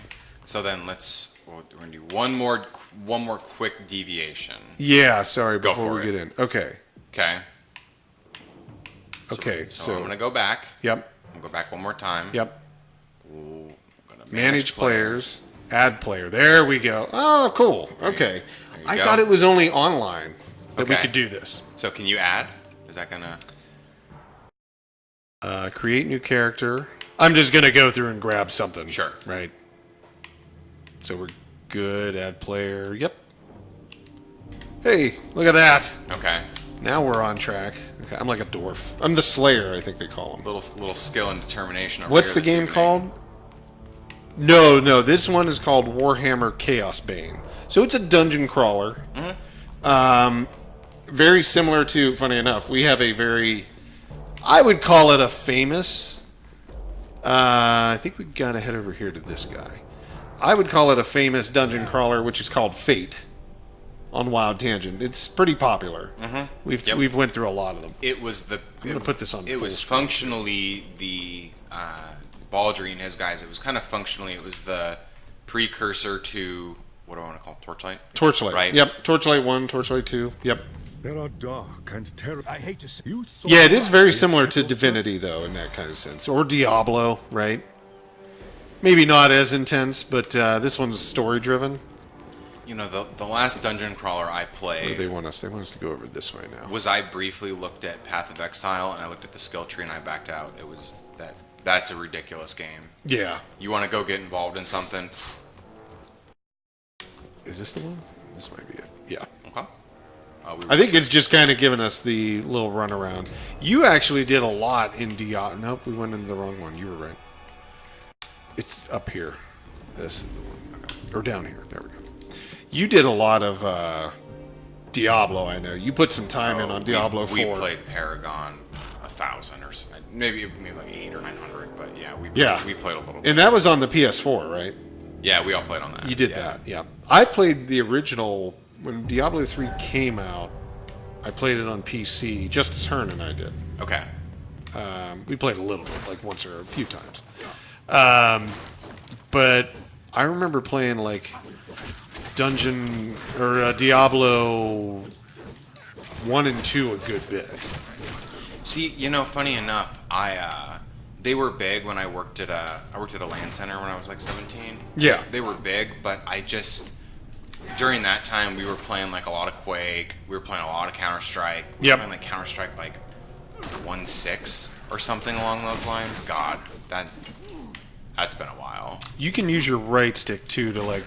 So then we're gonna do one more quick deviation.
Yeah, sorry.
Go
Before
for
we
it.
get in. Okay.
Okay.
Okay.
So I'm gonna go back.
Yep.
I'm gonna go back one more time.
Yep.
Ooh, I'm gonna
Manage players. Add player. There we go. Oh, cool. Okay.
There you
I
go.
thought it was only online that we
Okay.
could do this.
So can you add? Is that gonna?
Create new character. I'm just gonna go through and grab something.
Sure.
Right. So we're good. Add player. Yep. Hey, look at that.
Okay.
Now we're on track. Okay, I'm like a dwarf. I'm the Slayer, I think they call him.
Little skill and determination. Over
What's
here
the
this
game
evening.
called? No. This one is called Warhammer Chaosbane. So it's a dungeon crawler. Very similar to, funny enough, we have a very, I would call it a famous. I think we got to head over here to this guy. I would call it a famous dungeon crawler, which is called Fate on WildTangent. It's pretty popular. We've went through a lot of them.
It was the.
I'm gonna put this on
It
full
was
screen.
functionally the Baldry and his guys. It was kind of functionally. It was the precursor to what do I want to call it? Torchlight.
Torchlight.
Right.
Yep. Torchlight 1, Torchlight 2. Yep.
There are dark and terrible. I hate to see you.
Yeah, it is very similar to Divinity, though, in that kind of sense. Or Diablo, right? Maybe not as intense, but this one's story-driven.
You know, the last dungeon crawler I
Where do
played
they want us? They want us to go over this way now.
was I briefly looked at Path of Exile and I looked at the skill tree and I backed out. It was that's a ridiculous game.
Yeah.
You want to go get involved in something?
Is this the one? This might be it. Yeah.
Okay.
I think it's just kind of giving us the little runaround. You actually did a lot in Diablo. Nope, we went into the wrong one. You were right. It's up here. This is the one. Okay. Or down here. There we go. You did a lot of Diablo, I know. You put some time in on Diablo 4.
We played Paragon 1,000 or so, maybe like 800 or 900, but yeah, we played a little bit.
And that was on the PS4, right?
Yeah, we all played on that.
You did that, yeah. I played the original when Diablo 3 came out. I played it on PC. Justice Hearn and I did.
Okay.
We played a little bit, like once or a few times. But I remember playing like Dungeon or Diablo 1 and 2 a good bit.
See, you know, funny enough, they were big when I worked at a LAN center when I was like 17.
Yeah.
They were big, but during that time we were playing like a lot of Quake, we were playing a lot of Counter-Strike. We were playing like Counter-Strike like 1.6 or something along those lines. God, that's been a while.
You can use your right stick too to like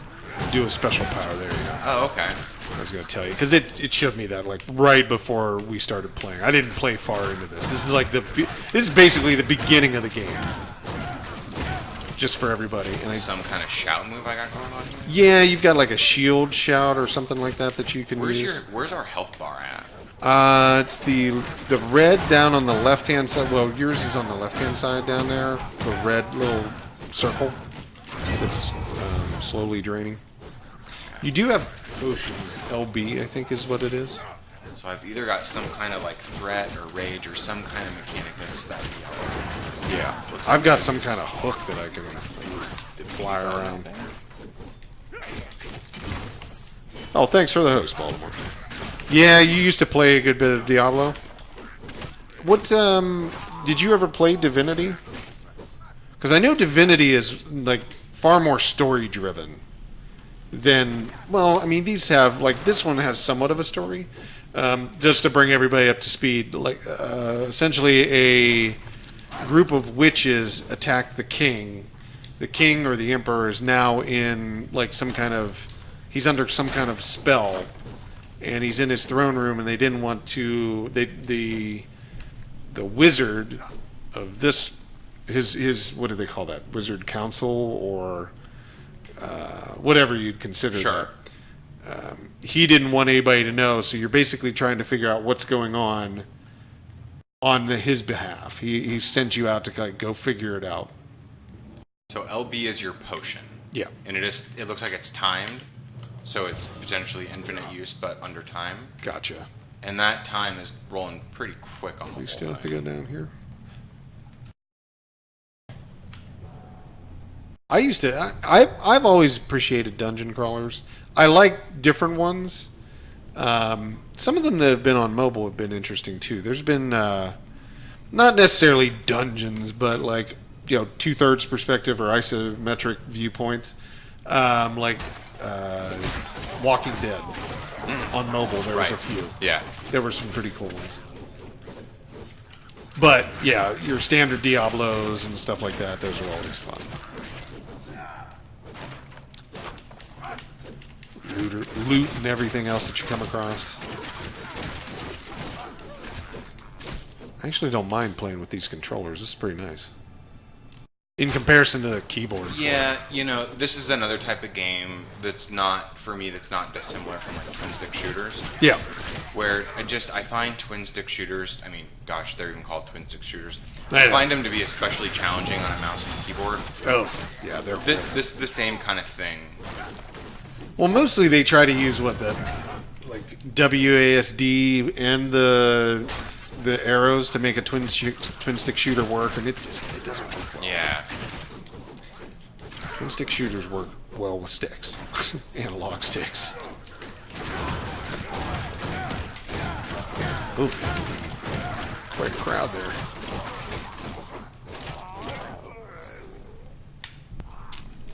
do a special power. There you go.
Oh, okay.
I was going to tell you because it showed me that like right before we started playing. I didn't play far into this. This is basically the beginning of the game, just for everybody. And
some kind of shout move I got going on here?
Yeah, you've got like a shield shout or something like that you can use.
Where's our health bar at?
It's the red down on the left hand side. Well, yours is on the left hand side down there. The red little circle that's slowly draining. You do have potions. LB, I think, is what it is.
So I've either got some kind of like threat or rage or some kind of mechanic that's that.
Yeah, I've got some kind of hook that I can fly around. Oh, thanks for the host, Baltimore. Yeah, you used to play a good bit of Diablo. What, did you ever play Divinity? Because I know Divinity is, like, far more story-driven than, well, I mean, these have, like, this one has somewhat of a story. Just to bring everybody up to speed, like, essentially a group of witches attack the king. The king or the emperor is now in, like, some kind of, he's under some kind of spell. And he's in his throne room, and they didn't want to. The wizard of this, his what do they call that? Wizard council or whatever you'd consider.
Sure.
That. He didn't want anybody to know, so you're basically trying to figure out what's going on his behalf. He sent you out to like, go figure it out.
So LB is your potion.
Yeah.
And it looks like it's timed. So it's potentially infinite use, but under time.
Gotcha.
And that time is rolling pretty quick on the
We
whole
still have to
thing.
go down here. I've always appreciated dungeon crawlers. I like different ones. Some of them that have been on mobile have been interesting too. There's been not necessarily dungeons, but like 2/3 perspective or isometric viewpoints, like. Walking Dead on mobile. There was a few.
Yeah,
there were some pretty cool ones. But yeah, your standard Diablos and stuff like that. Those are always fun. Loot and everything else that you come across. I actually don't mind playing with these controllers. This is pretty nice. In comparison to the keyboard.
Yeah, this is another type of game that's not dissimilar from like twin stick shooters.
Yeah.
Where I find twin stick shooters, I mean, gosh, they're even called twin stick shooters. I find them to be especially challenging on a mouse and keyboard.
Oh, yeah, they're
this is the same kind of thing.
Well, mostly they try to use WASD and the arrows to make a twin stick shooter work, and it doesn't work well.
Yeah.
Twin stick shooters work well with sticks, analog sticks. Ooh, quite a crowd there.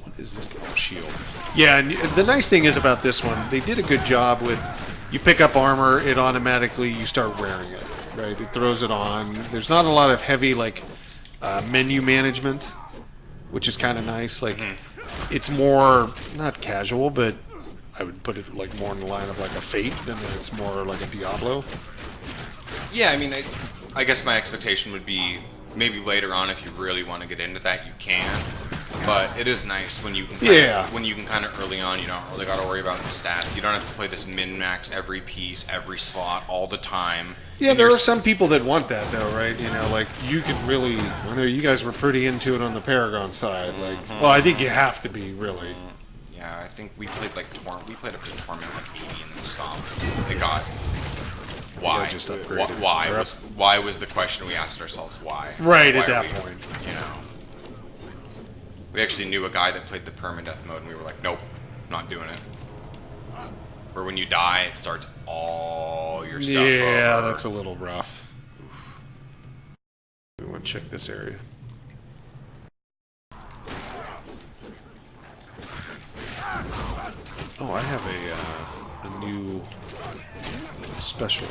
What is this little shield? Yeah, and the nice thing is about this one, they did a good job with. You pick up armor, it automatically you start wearing it. Right, it throws it on. There's not a lot of heavy menu management, which is kind of nice. Like, it's more not casual, but I would put it like more in the line of like a Fate than it's more like a Diablo.
Yeah, I mean, I guess my expectation would be maybe later on if you really want to get into that, you can. But it is nice when you can kind of early on, you don't really got to worry about the stats. You don't have to play this min-max every piece, every slot, all the time.
Yeah, there are some people that want that, though, right? Like, you could really... I know you guys were pretty into it on the Paragon side. Like, well, I think you have to be, really.
Yeah, I think we played, we played up to Torment, 80 in the stomp. It got... Why?
Just upgraded.
Why was the question we asked ourselves, why?
Right,
why
at that point.
We actually knew a guy that played the permadeath mode, and we were like, nope, not doing it. where when you die, it starts all your stuff
Yeah,
over.
that's a little rough. We want to check this area. Oh, I have a new special.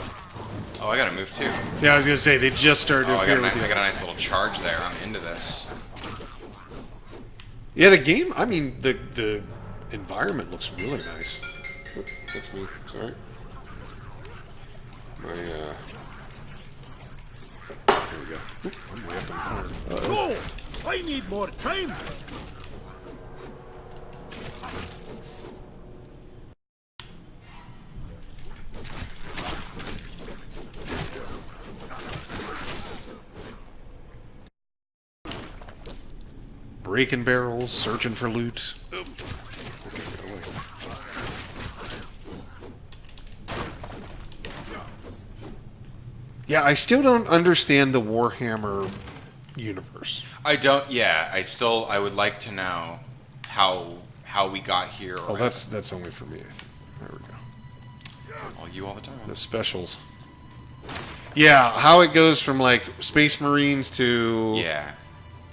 Oh, I gotta move too.
Yeah, I was gonna say they just started.
Oh, I got a nice little charge there. I'm into this.
Yeah, the game. I mean, the environment looks really nice. Oop, that's me. Sorry. My Here we go. Oop, I'm way up in the corner.
Oh, I need more time.
Breaking barrels, searching for loot. Okay, get away. Yeah, I still don't understand the Warhammer universe.
I don't. Yeah, I would like to know how we got here.
Oh, that's only for me. I think. There we go.
All you all the time.
The specials. Yeah, how it goes from like Space Marines to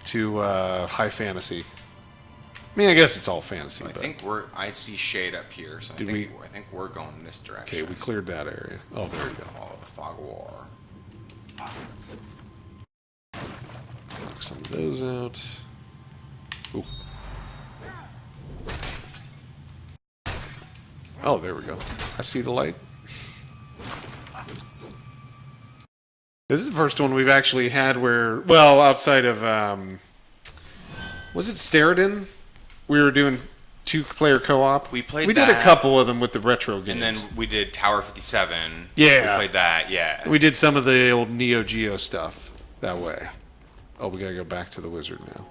high fantasy. I mean, I guess it's all fantasy.
I think I see shade up here, so I think we're going in this direction.
Okay, we cleared that area. Oh, there you go.
Oh, the fog of war.
Knock some of those out. Ooh. Oh, there we go. I see the light. This is the first one we've actually had where, well, outside of, was it Steriden? We were doing 2-player co-op.
We played
We did a couple of them with the retro games.
And then we did Tower 57.
Yeah.
We played that, yeah.
We did some of the old Neo Geo stuff that way. Oh, we gotta go back to the wizard now.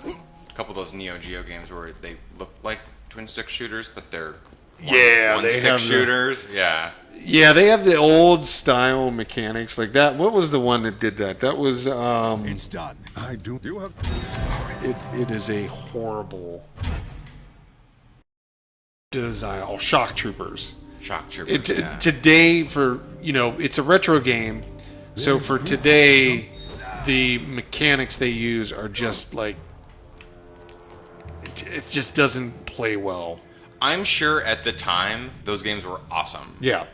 A couple of those Neo Geo games where they look like twin-stick shooters, but they're one-stick shooters. Yeah.
Yeah, they have the old style mechanics like that. What was the one that did that? That was
It's done. I do. You have.
it is a horrible design. Oh, Shock Troopers.
Shock Troopers, yeah.
Today, for it's a retro game, so for today, the mechanics they use are just like it just doesn't play well.
I'm sure at the time those games were awesome.
Yeah.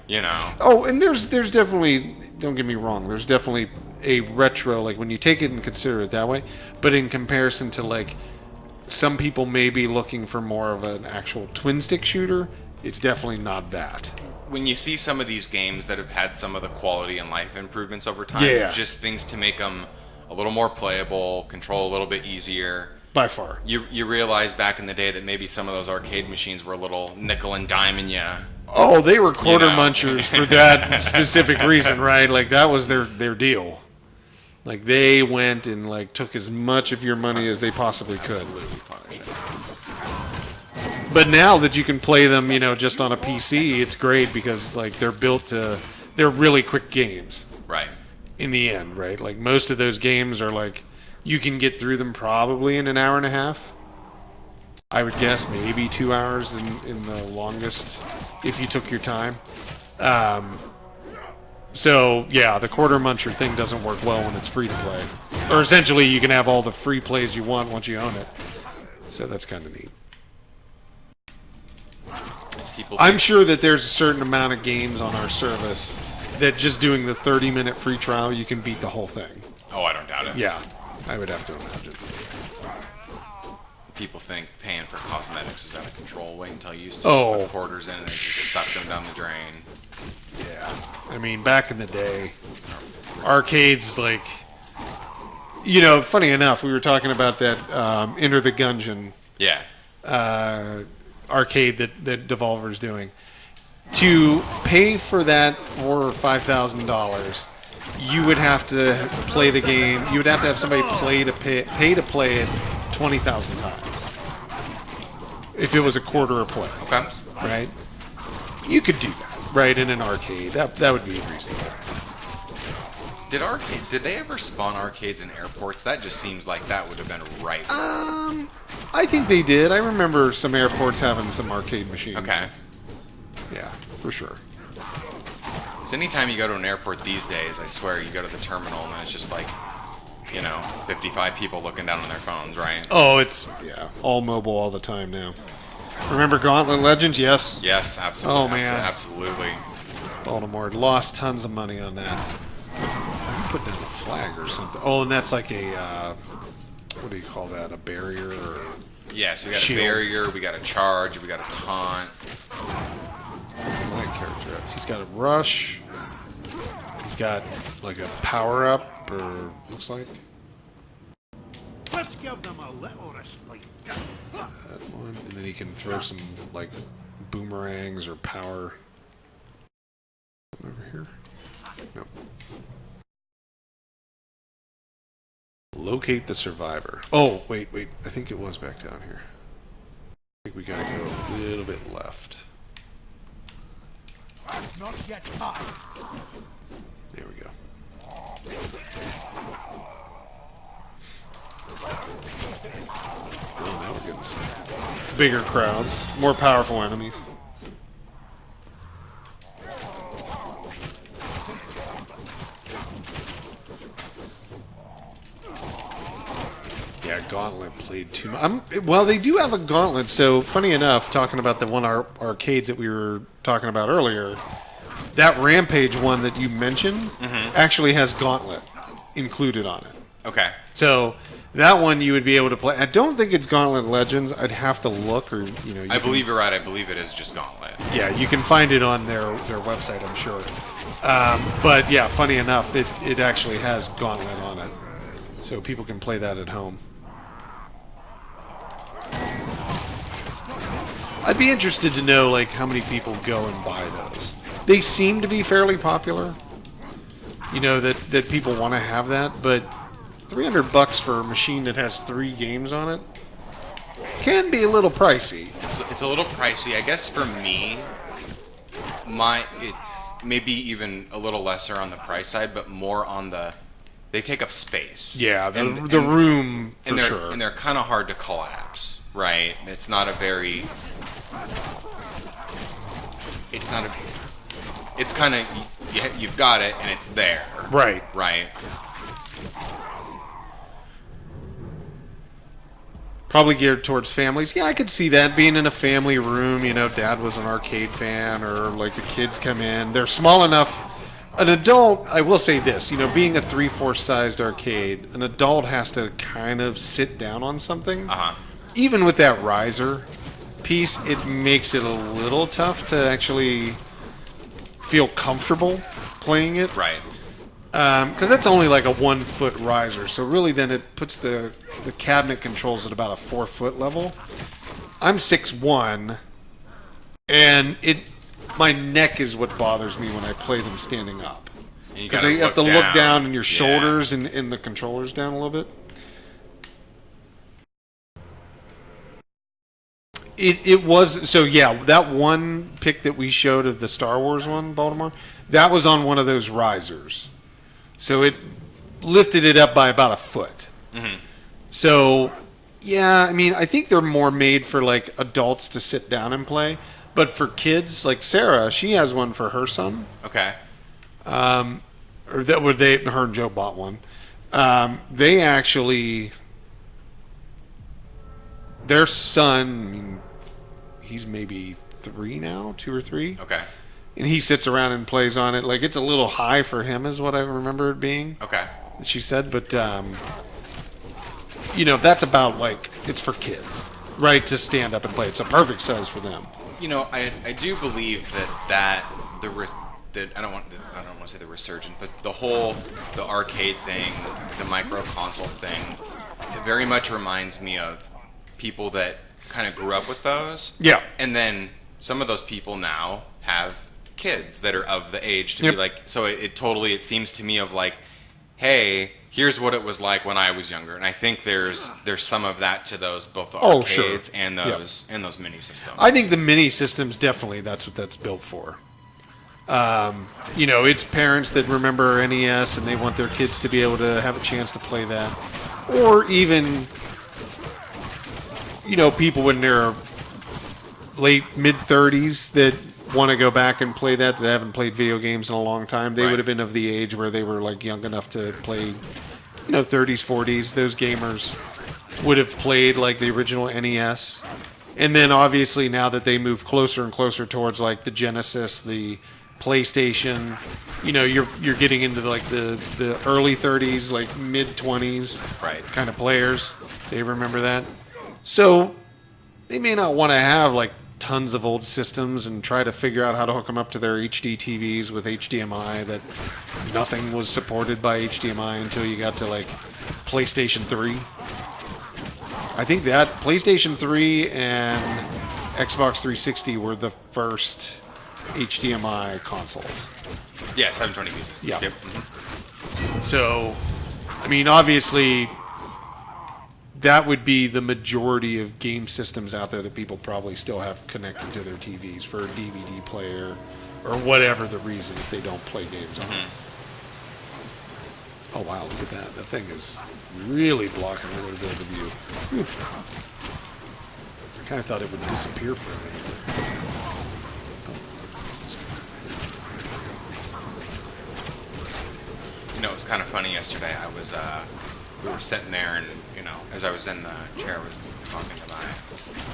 Oh,
and there's definitely, don't get me wrong, there's definitely a retro, like when you take it and consider it that way, but in comparison to like some people may be looking for more of an actual twin stick shooter, it's definitely not that.
When you see some of these games that have had some of the quality and life improvements over time, just things to make them a little more playable, control a little bit easier.
By far.
You realize back in the day that maybe some of those arcade machines were a little nickel and diming you.
Oh, they were quarter munchers for that specific reason, right? Like that was their deal. Like they went and like took as much of your money as they possibly could. But now that you can play them, just on a PC, it's great because like they're really quick games.
Right.
In the end, right? Like most of those games are like you can get through them probably in an hour and a half. I would guess maybe 2 hours in the longest if you took your time. So, yeah, the quarter muncher thing doesn't work well when it's free to play. Or essentially, you can have all the free plays you want once you own it. So that's kind of neat. I'm sure that there's a certain amount of games on our service that just doing the 30-minute free trial, you can beat the whole thing.
Oh, I don't doubt it.
Yeah. I would have to imagine.
People think paying for cosmetics is out of control. Wait until you put quarters in and just suck them down the drain.
Yeah. I mean, back in the day, arcades, like, funny enough, we were talking about that Enter the Gungeon arcade that Devolver's doing. To pay for that $4,000 or $5,000, you would have to play the game. You would have to have somebody pay to play it 20,000 times. If it was a quarter a play.
Okay.
Right? You could do that, right, in an arcade. That would be reasonable.
Did they ever spawn arcades in airports? That just seems like that would have been right.
I think they did. I remember some airports having some arcade machines.
Okay.
Yeah, for sure.
Because anytime you go to an airport these days, I swear you go to the terminal and it's just like, 55 people looking down on their phones, right?
Oh, it's all mobile all the time now. Remember Gauntlet Legends? Yes.
Yes, absolutely.
Oh man,
absolutely.
Baltimore lost tons of money on that. Put down a flag or something. Oh, and that's like a what do you call that? A barrier? Or
yeah, so we got
shield.
A barrier, we got a charge, we got a taunt.
My character is. He's got a rush. He's got like a power up, or looks like.
Let's give them a little respite.
That one, and then he can throw some like boomerangs or power. Over here. Nope. Locate the survivor. Oh, wait. I think it was back down here. I think we gotta go a little bit left.
It's not yet time.
There we go. Oh, now we're getting some bigger crowds, more powerful enemies. Yeah, Gauntlet played too much. Well, they do have a Gauntlet, so funny enough, talking about the one arcades that we were talking about earlier, that Rampage one that you mentioned actually has Gauntlet included on it.
Okay.
So that one you would be able to play. I don't think it's Gauntlet Legends. I'd have to look, or
I believe you're right. I believe it is just Gauntlet.
Yeah, you can find it on their website, I'm sure. But yeah, funny enough, it actually has Gauntlet on it, so people can play that at home. I'd be interested to know like how many people go and buy those. They seem to be fairly popular. That people want to have that, but $300 for a machine that has 3 games on it can be a little pricey.
It's a little pricey, I guess. For me, it may be even a little lesser on the price side, but more on they take up space.
Yeah, the room for sure.
And they're kind of hard to collapse, right? It's not a very. It's kind of you've got it and it's there.
Right.
Right.
Probably geared towards families. Yeah, I could see that being in a family room. Dad was an arcade fan, or like the kids come in. They're small enough. An adult, I will say this, being a 3/4 sized arcade, an adult has to kind of sit down on something. Even with that riser piece, it makes it a little tough to actually feel comfortable playing it.
Right.
Because that's only like a 1 foot riser, so really then it puts the cabinet controls at about a 4 foot level. I'm 6'1", and my neck is what bothers me when I play them standing up. Because you have to look down, and your shoulders and the controllers down a little bit. It was, so yeah, that one pick that we showed of the Star Wars one, Baltimore, that was on one of those risers. So it lifted it up by about a foot. So, yeah, I think they're more made for like adults to sit down and play. But for kids, like Sarah, she has one for her son.
Okay.
Her and Joe bought one. They actually, their son, he's maybe 3 now, 2 or 3.
Okay.
And he sits around and plays on it. Like, it's a little high for him, is what I remember it being.
Okay.
She said, but, that's about, like, it's for kids, right, to stand up and play. It's a perfect size for them.
I do believe that I don't want to say the resurgent, but the arcade thing, the micro console thing, it very much reminds me of people that kind of grew up with those.
Yeah.
And then some of those people now have kids that are of the age to be like, so it seems to me of like, hey, here's what it was like when I was younger. And I think there's some of that to those, both the arcades and those mini systems.
I think the mini systems, definitely that's what that's built for. It's parents that remember NES and they want their kids to be able to have a chance to play that. Or even, people in their late mid-30s that want to go back and play that haven't played video games in a long time, they
Right.
would have been of the age where they were like young enough to play, 30s, 40s. Those gamers would have played like the original NES. And then obviously now that they move closer and closer towards like the Genesis, the PlayStation, you're getting into like the early 30s, like mid 20s
Right.
kind of players. They remember that. So they may not want to have like tons of old systems and try to figure out how to hook them up to their HD TVs with HDMI. That nothing was supported by HDMI until you got to like PlayStation 3. I think that PlayStation 3 and Xbox 360 were the first HDMI consoles.
Yeah, 720 pieces.
Yeah.
Yep.
So, I mean, obviously, that would be the majority of game systems out there that people probably still have connected to their TVs for a DVD player or whatever the reason if they don't play games on it. Oh, wow, look at that. That thing is really blocking a little bit of the view. Whew. I kind of thought it would disappear for a minute.
It was kind of funny yesterday. We were sitting there, and as I was in the chair, I was talking to my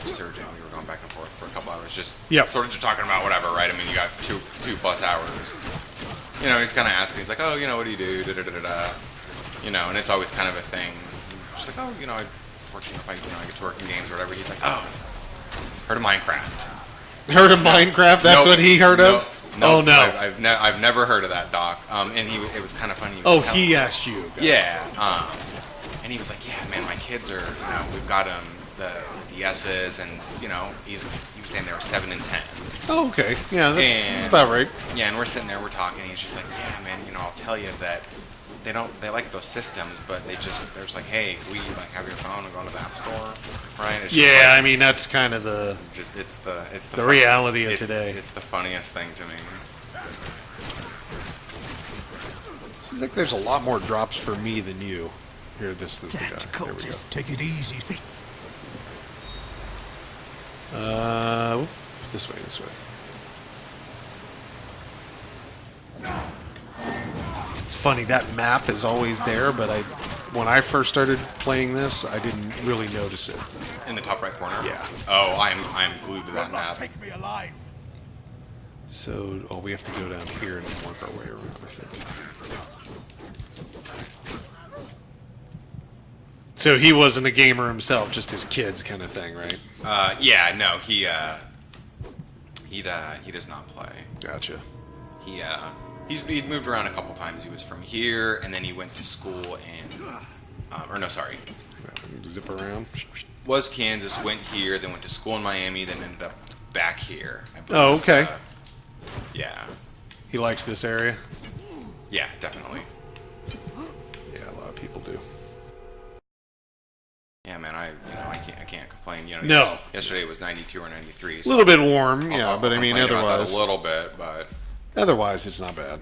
surgeon. We were going back and forth for a couple hours, just sort of just talking about whatever, right? I mean, you got two plus hours. He's kind of asking. He's like, "Oh, what do you do?" Da da da da. And it's always kind of a thing. Just like, "Oh, I fortunately if I get to work in games or whatever." He's like, "Oh, heard of Minecraft?"
Heard of Minecraft? That's what he heard of?
No,
oh no,
I've never heard of that, Doc. And it was kind of funny.
He asked you.
Yeah. And he was like, "Yeah, man, my kids are, we've got them the S's, and he was saying they were 7 and 10."
Oh, okay. Yeah, that's about right.
Yeah, and we're sitting there, we're talking. And he's just like, "Yeah, man, I'll tell you that they like those systems, but they're just like, hey, we have your phone and go into the app store, right?" It's just
I mean that's kind of the
the
reality of today.
It's the funniest thing to me.
Seems like there's a lot more drops for me than you. Here, this is the guy.
Tactical,
There we go.
just take it easy.
This way. It's funny, that map is always there, but when I first started playing this, I didn't really notice it.
In the top right corner?
Yeah.
Oh, I'm glued to that map.
Take me alive.
So, we have to go down here and work our way around, I think. So he wasn't a gamer himself, just his kids kind of thing, right?
Yeah, no, he does not play.
Gotcha.
He'd moved around a couple times. He was from here, and then he went to school
Zip around.
was Kansas, went here, then went to school in Miami, then ended up back here. I believe
Oh, okay.
Yeah.
He likes this area?
Yeah, definitely.
Yeah, a lot of people do.
Yeah, man, I can't complain.
No.
Yesterday it was 92 or 93.
A little bit warm, but I mean,
complain about that
otherwise...
a little bit, but...
Otherwise, it's not bad.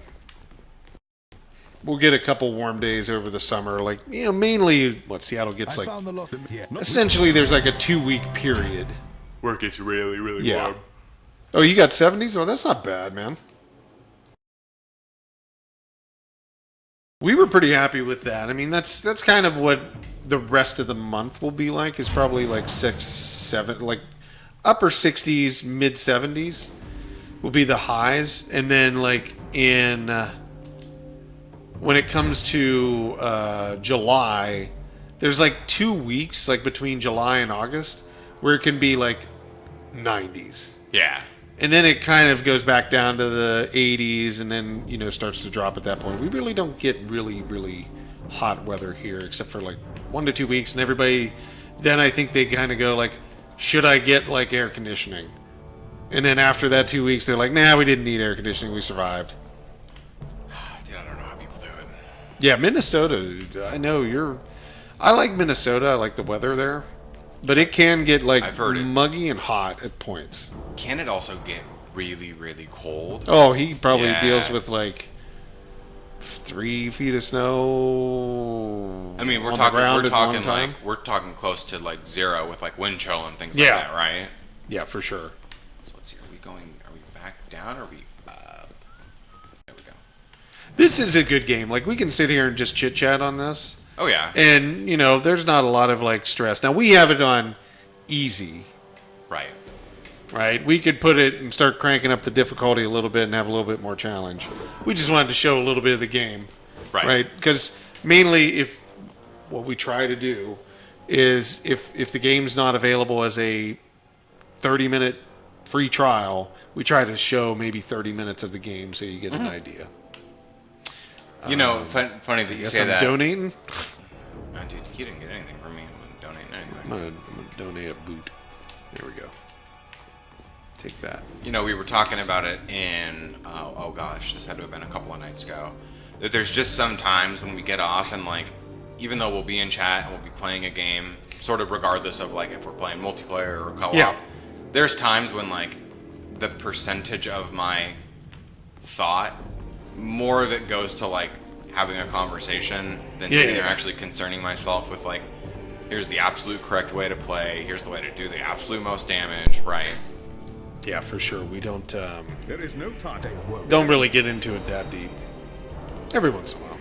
We'll get a couple warm days over the summer. Like, mainly what Seattle gets
I found the lock. Yeah.
essentially there's like a 2-week period.
Where it gets really, really
Yeah.
warm.
Oh, you got 70s? Oh, that's not bad, man. We were pretty happy with that. I mean, that's kind of what the rest of the month will be like, is probably like 6, 7, like upper 60s, mid 70s will be the highs. And then like when it comes to July, there's like 2 weeks like between July and August where it can be like 90s.
Yeah.
And then it kind of goes back down to the 80s and then, starts to drop at that point. We really don't get really, really hot weather here except for like 1 to 2 weeks. And everybody, then I think they kind of go like, should I get like air conditioning? And then after that 2 weeks, they're like, nah, we didn't need air conditioning. We survived.
Dude, I don't know how people do it.
Yeah, Minnesota, I know I like Minnesota. I like the weather there. But it can get like
I've heard it.
muggy and hot at points.
Can it also get really, really cold?
Oh, he probably
Yeah.
deals with like 3 feet of snow.
I mean, we're
on the
talking
ground at one time.
we're talking close to like 0 with like wind chill and things
Yeah.
like that, right?
Yeah, for sure.
So let's see. Are we back down or are we up? There we go.
This is a good game. Like, we can sit here and just chit-chat on this.
Oh, yeah.
And, you know, there's not a lot of, like, stress. Now, we have it on easy.
Right.
Right? We could put it and start cranking up the difficulty a little bit and have a little bit more challenge. We just wanted to show a little bit of the game. Right? Because mainly, if what we try to do is if the game's not available as a 30-minute free trial, we try to show maybe 30 minutes of the game so you get an idea.
You know, funny that you say
I'm
that.
donating.
Oh, dude, you didn't get anything from me. I wasn't donating anything.
I'm gonna donate a boot. There we go. Take that.
You know, we were talking about it in, oh gosh, this had to have been a couple of nights ago. That there's just some times when we get off and, like, even though we'll be in chat and we'll be playing a game, sort of regardless of, like, if we're playing multiplayer or co-op, there's times when, like, the percentage of my thought, more of it goes to, like, having a conversation than sitting there actually concerning myself with, like, here's the absolute correct way to play, here's the way to do the absolute most damage, right?
Yeah, for sure. We don't
There is no time.
don't really get into it that deep. Every once in a while.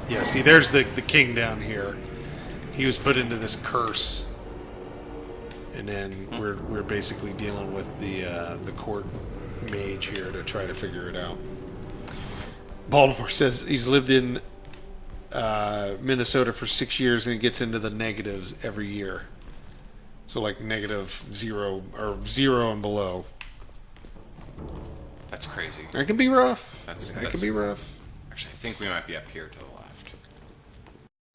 Yeah, see, there's the king down here. He was put into this curse, and then we're basically dealing with the court mage here to try to figure it out. Baltimore says he's lived in Minnesota for 6 years and he gets into the negatives every year. So like -0 or 0 and below.
That's crazy.
That can be rough. That
That's
can be rough.
Actually, I think we might be up here to the left.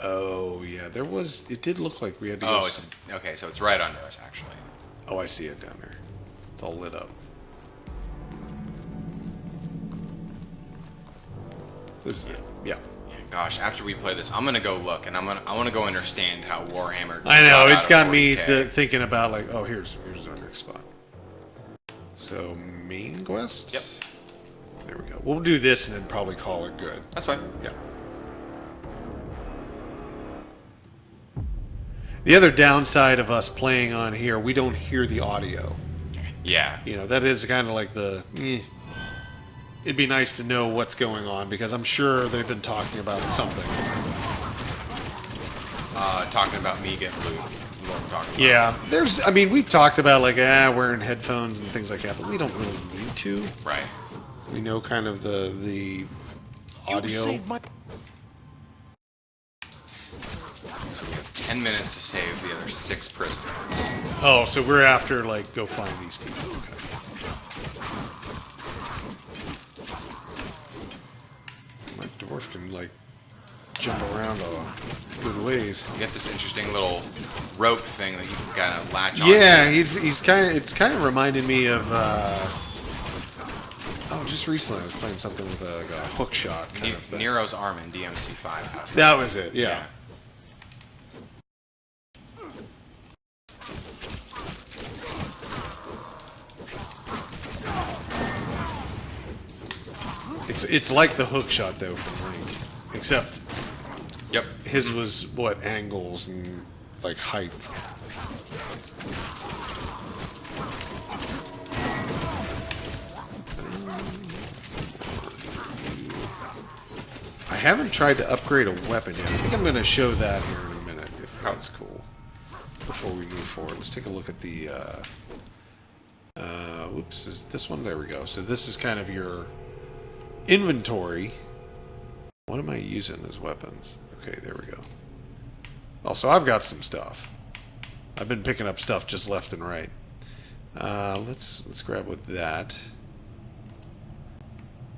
Oh yeah, there was. It did look like we had to. Go
It's okay. So it's right under us, actually.
Oh, I see it down there. It's all lit up. This is it. Yeah.
Yeah, gosh, after we play this, I'm gonna go look, and I want to go understand how Warhammer.
I know
got
it's
out
got
of
me
40K.
thinking about like, oh, here's our next spot. So main quest.
Yep.
There we go. We'll do this and then probably call it good.
That's fine.
Yeah. The other downside of us playing on here, we don't hear the audio.
Yeah.
You know, that is kind of like the. It'd be nice to know what's going on because I'm sure they've been talking about something.
Talking about me getting loot. What we're talking about.
Yeah, there's. I mean, we've talked about like wearing headphones and things like that, but we don't really need to.
Right.
We know kind of the audio.
So we have 10 minutes to save the other 6 prisoners.
Oh, so we're after like go find these people. Okay. My dwarf can like jump around good ways.
You get this interesting little rope thing that you can kind of latch on.
Yeah, he's kind of. It's kind of reminded me of. Just recently I was playing something with a hook shot kind of thing.
Nero's arm in DMC5 has
That was it. Yeah. It's like the hook shot though from Link, except
Yep.
his was what angles and like height. I haven't tried to upgrade a weapon yet. I think I'm going to show that here in a minute, if that's cool. Before we move forward, let's take a look at the. Oops, is this one? There we go. So this is kind of your inventory. What am I using as weapons? Okay, there we go. Oh, so I've got some stuff. I've been picking up stuff just left and right. Let's grab with that,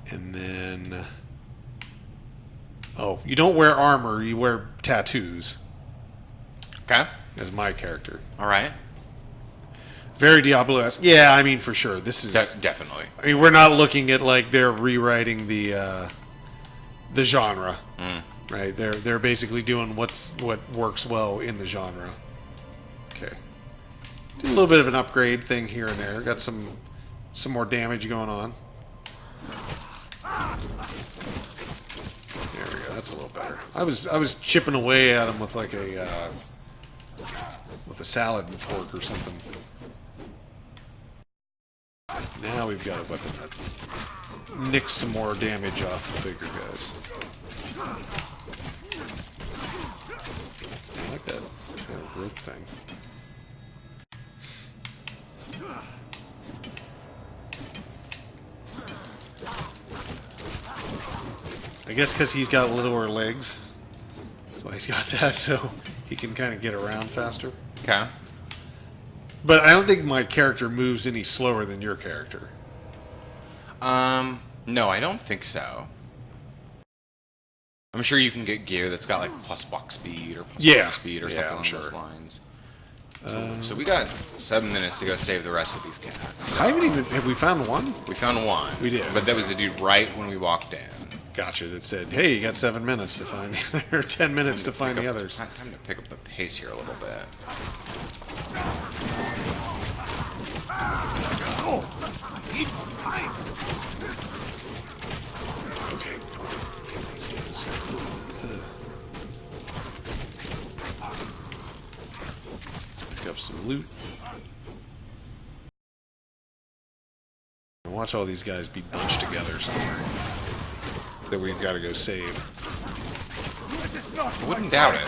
and then. Oh, you don't wear armor, you wear tattoos.
Okay.
As my character.
All right.
Very Diablo-esque. Yeah, I mean, for sure. This is...
Definitely.
I mean, we're not looking at, like, they're rewriting the genre. Right? They're basically doing what works well in the genre. Okay. Did a little bit of an upgrade thing here and there. Got some more damage going on. There we go. That's a little better. I was chipping away at him with like a salad fork or something. Now we've got a weapon that nicks some more damage off the bigger guys. I like that kind of rope thing. I guess because he's got littler legs. That's why he's got that, so he can kind of get around faster.
Okay.
But I don't think my character moves any slower than your character.
No, I don't think so. I'm sure you can get gear that's got like plus walk speed or plus running speed or something along those lines. So we got 7 minutes to go save the rest of these cats. So
I haven't even... Have we found one?
we found one.
We did.
But that was the dude right when we walked in.
Gotcha, that said, hey, you got 7 minutes to find the other, or 10 minutes to find the others.
Time to pick up the pace here a little bit.
Okay. Pick up some loot. Watch all these guys be bunched together somewhere that we've got to go save.
I wouldn't doubt it.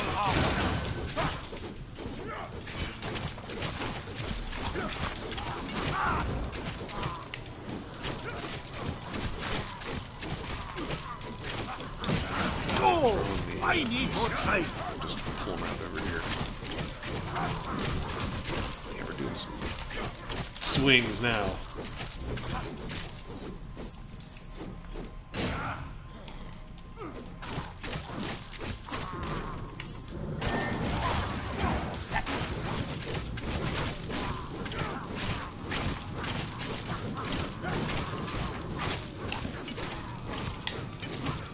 I need more time.
Just pull them out over here. Yeah, we're doing some swings now.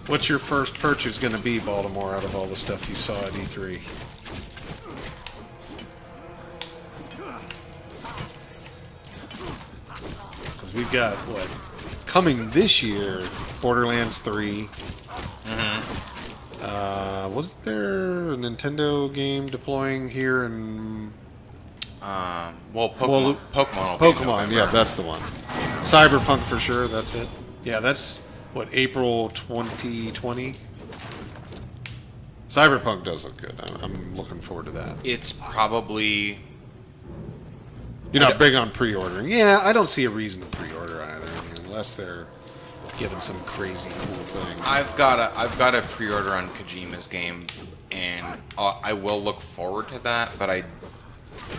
What's your first purchase going to be, Baltimore, out of all the stuff you saw at E3? Because we've got, what, coming this year, Borderlands 3. Was there a Nintendo game deploying here in...
Pokemon. Pokemon.
Pokemon, yeah, that's the one. Cyberpunk for sure, that's it. Yeah, that's... What, April 2020? Cyberpunk does look good. I'm looking forward to that.
It's probably...
You're not big on pre-ordering. Yeah, I don't see a reason to pre-order either. I mean, unless they're giving some crazy cool thing.
I've got a pre-order on Kojima's game, and I will look forward to that. But I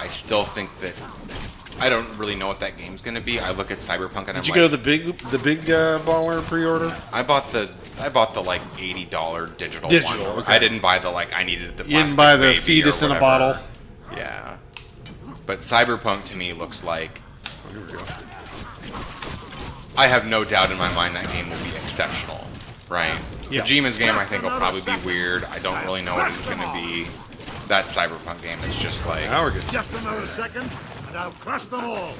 still think that I don't really know what that game's going to be. I look at Cyberpunk and
Did you go the big baller pre-order?
I bought the like $80 digital one.
Okay.
I didn't buy the like I needed the.
You didn't buy the
baby
fetus
or
in a
whatever.
bottle.
Yeah, but Cyberpunk to me looks like.
Oh, here we go.
I have no doubt in my mind that game will be exceptional, right?
Yeah.
Kojima's game I think will probably be weird. I don't really know what it's going to be. That Cyberpunk game is just like.
Now we're good.
Just another second, and I'll crush them all.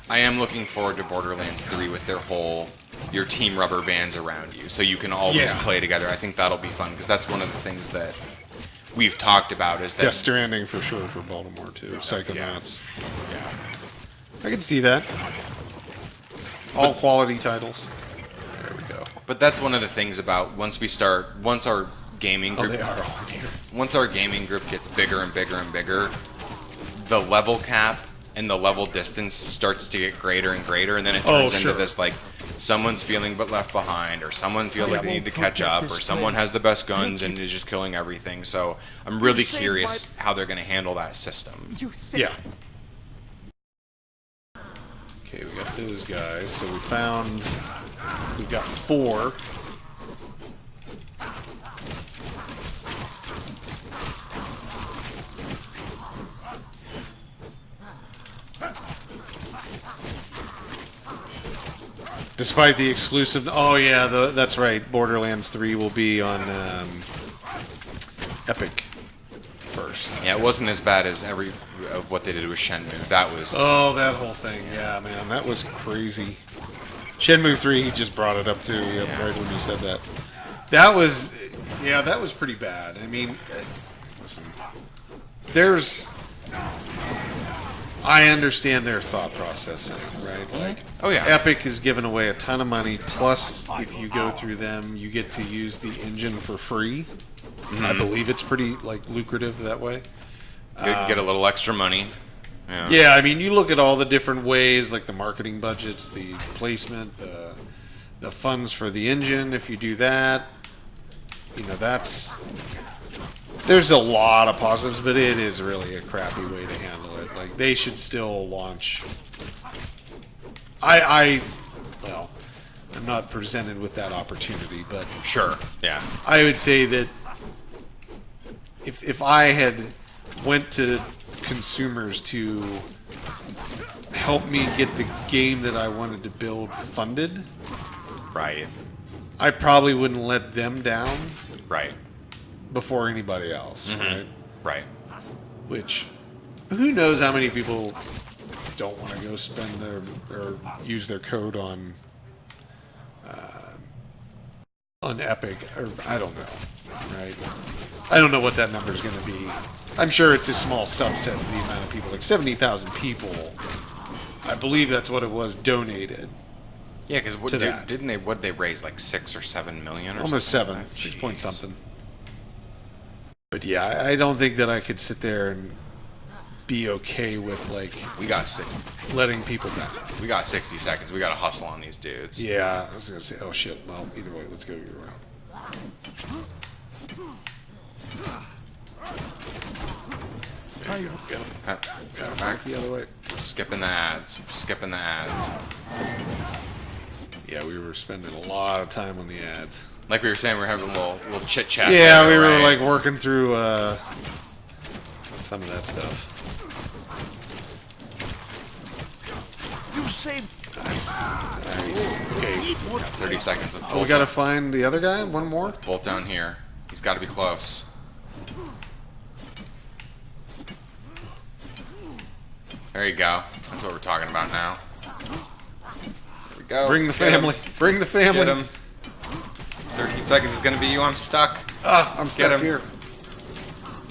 I am looking forward to Borderlands 3 with their whole your team rubber bands around you, so you can always play together. I think that'll be fun because that's one of the things that we've talked about is that
Death Stranding for sure for Baltimore too. Psychonauts.
Yeah.
I can see that. All quality titles. There we go.
But that's one of the things about once our gaming
Oh,
group,
they are all in here.
once our gaming group gets bigger and bigger and bigger, the level cap and the level distance starts to get greater and greater, and then it turns into this like someone's feeling but left behind, or someone feels like they need to catch up, or someone has the best guns and is just killing everything. So I'm really curious how they're going to handle that system.
Yeah. Okay, we got those guys. So we've got 4. Despite the exclusive... Oh, yeah, that's right. Borderlands 3 will be on Epic first.
Yeah, it wasn't as bad as of what they did with Shenmue. That was...
Oh, that whole thing. Yeah, man, that was crazy. Shenmue 3, he just brought it up, too, right when you said that. That was... Yeah, that was pretty bad. I mean, listen, there's... I understand their thought process, right? Like,
Oh, yeah.
Epic is giving away a ton of money. Plus, if you go through them, you get to use the engine for free. I believe it's pretty lucrative that way.
Get a little extra money. Yeah.
Yeah, I mean, you look at all the different ways, like the marketing budgets, the placement, the funds for the engine. If you do that, there's a lot of positives, but it is really a crappy way to handle it. Like, they should still launch. Well, I'm not presented with that opportunity, but
Sure. Yeah.
I would say that if I had went to consumers to help me get the game that I wanted to build funded,
Right.
I probably wouldn't let them down
Right.
before anybody else, right?
Right.
Which, who knows how many people don't want to go spend or use their code on Epic, or I don't know, right? I don't know what that number is going to be. I'm sure it's a small subset of the amount of people, like 70,000 people. I believe that's what it was donated.
Yeah, because
that.
what they raise, like 6 or 7 million or
Almost
something?
7, 6 point something. But yeah, I don't think that I could sit there and be okay with
We got 60.
letting people down.
We got 60 seconds. We got to hustle on these dudes.
Yeah, I was gonna say, oh shit. Well, either way, let's go your round. There you go. Go back the other way.
Skipping the ads. Skipping the ads.
Yeah, we were spending a lot of time on the ads.
Like we were saying, we're having a little chit chat.
Yeah,
there,
we were
right?
working through some of that stuff.
You saved.
Nice. Okay.
30 seconds. Let's
We
bolt
gotta find the other guy. One more.
bolt down here. He's got to be close. There you go. That's what we're talking about now. There we go.
Bring the
Get him.
family. Bring the family.
Get him. 13 seconds is going to be you. I'm stuck.
I'm stuck
him.
here.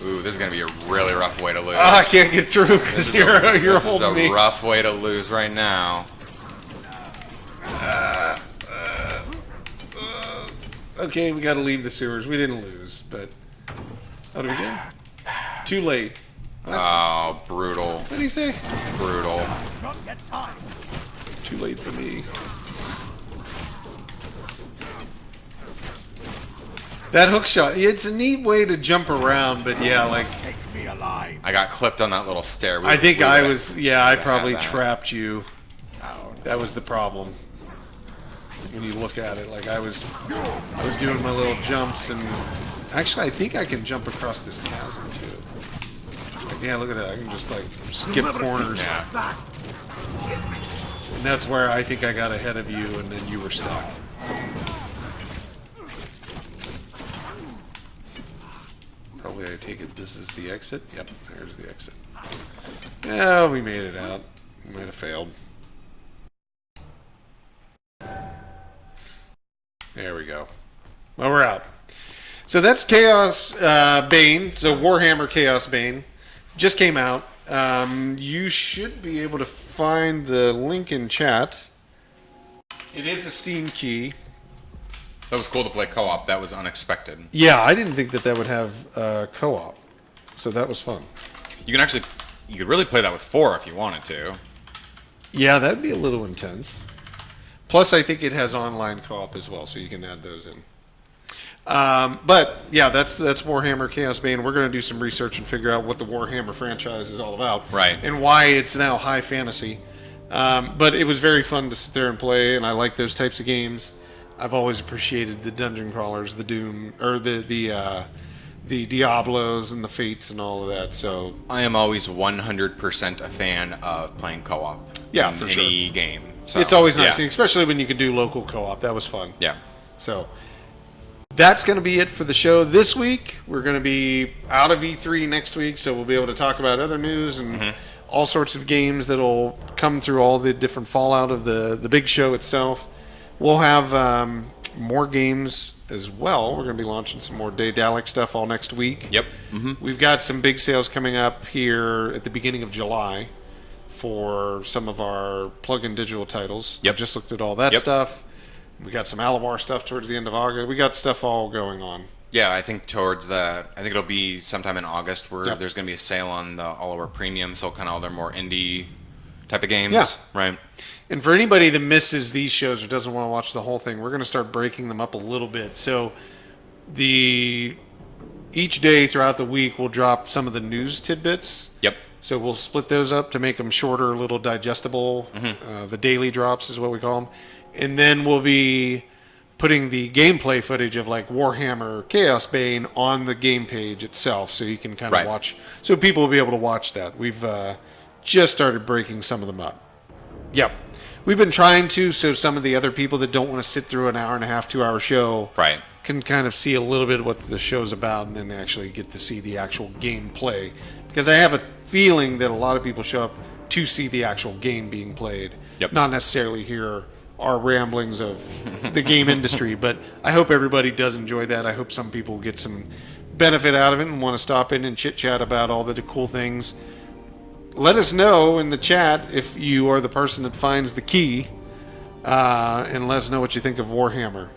Ooh, this is going to be a really rough way to lose.
I can't get through because you're
This is
holding
a
me.
rough way to lose right now.
Okay, we got to leave the sewers. We didn't lose, but how did we get? Too late.
Oh, brutal.
What did he say?
Brutal.
Not yet time.
Too late for me. That hook shot. It's a neat way to jump around, but yeah,
Take me alive.
I got clipped on that little stair.
I think I
would've-
was. Yeah, I
would've
probably
had that.
trapped you. That was the problem. When you look at it, I was doing my little jumps, and actually, I think I can jump across this chasm too. Yeah, look at that. I can just skip corners.
Yeah.
Back.
And that's where I think I got ahead of you, and then you were stuck. Probably I take it this is the exit. Yep, there's the exit. Yeah, we made it out. We might have failed. There we go. Well, we're out. So that's Chaos Bane. So Warhammer Chaosbane just came out. You should be able to find the link in chat. It is a Steam key.
That was cool to play co-op. That was unexpected.
Yeah, I didn't think that would have co-op. So that was fun.
You could really play that with 4 if you wanted to.
Yeah, that'd be a little intense. Plus, I think it has online co-op as well, so you can add those in. But yeah, that's Warhammer Chaosbane. We're going to do some research and figure out what the Warhammer franchise is all about,
Right?
And why it's now high fantasy. But it was very fun to sit there and play, and I like those types of games. I've always appreciated the dungeon crawlers, the Doom, or the Diablos and the Fates and all of that. So
I am always 100% a fan of playing co-op.
Yeah,
in
for
any
sure.
game. So,
it's always nice,
yeah.
especially when you can do local co-op. That was fun.
Yeah.
So that's going to be it for the show this week. We're going to be out of E3 next week, so we'll be able to talk about other news and all sorts of games that'll come through all the different fallout of the big show itself. We'll have more games as well. We're going to be launching some more Daedalic stuff all next week.
Yep.
We've got some big sales coming up here at the beginning of July for some of our plug-in digital titles.
Yep.
I just looked at all that
Yep.
stuff. We got some Alawar stuff towards the end of August. We got stuff all going on.
Yeah, I think I think it'll be sometime in August where
Yep.
there's going to be a sale on all of our premium, so kind of all their more indie type of games.
Yeah.
Right.
And for anybody that misses these shows or doesn't want to watch the whole thing, we're going to start breaking them up a little bit. So each day throughout the week, we'll drop some of the news tidbits.
Yep.
So we'll split those up to make them shorter, little digestible. The daily drops is what we call them. And then we'll be putting the gameplay footage of like Warhammer Chaosbane on the game page itself, so you can kind of
Right.
watch. So people will be able to watch that. We've just started breaking some of them up. Yep. We've been trying to, so some of the other people that don't want to sit through an hour and a half, 2 hour show
Right.
can kind of see a little bit of what the show's about and then actually get to see the actual gameplay. Because I have a feeling that a lot of people show up to see the actual game being played,
Yep.
not necessarily hear our ramblings of the game industry. But I hope everybody does enjoy that. I hope some people get some benefit out of it and want to stop in and chit-chat about all the cool things. Let us know in the chat if you are the person that finds the key, and let us know what you think of Warhammer.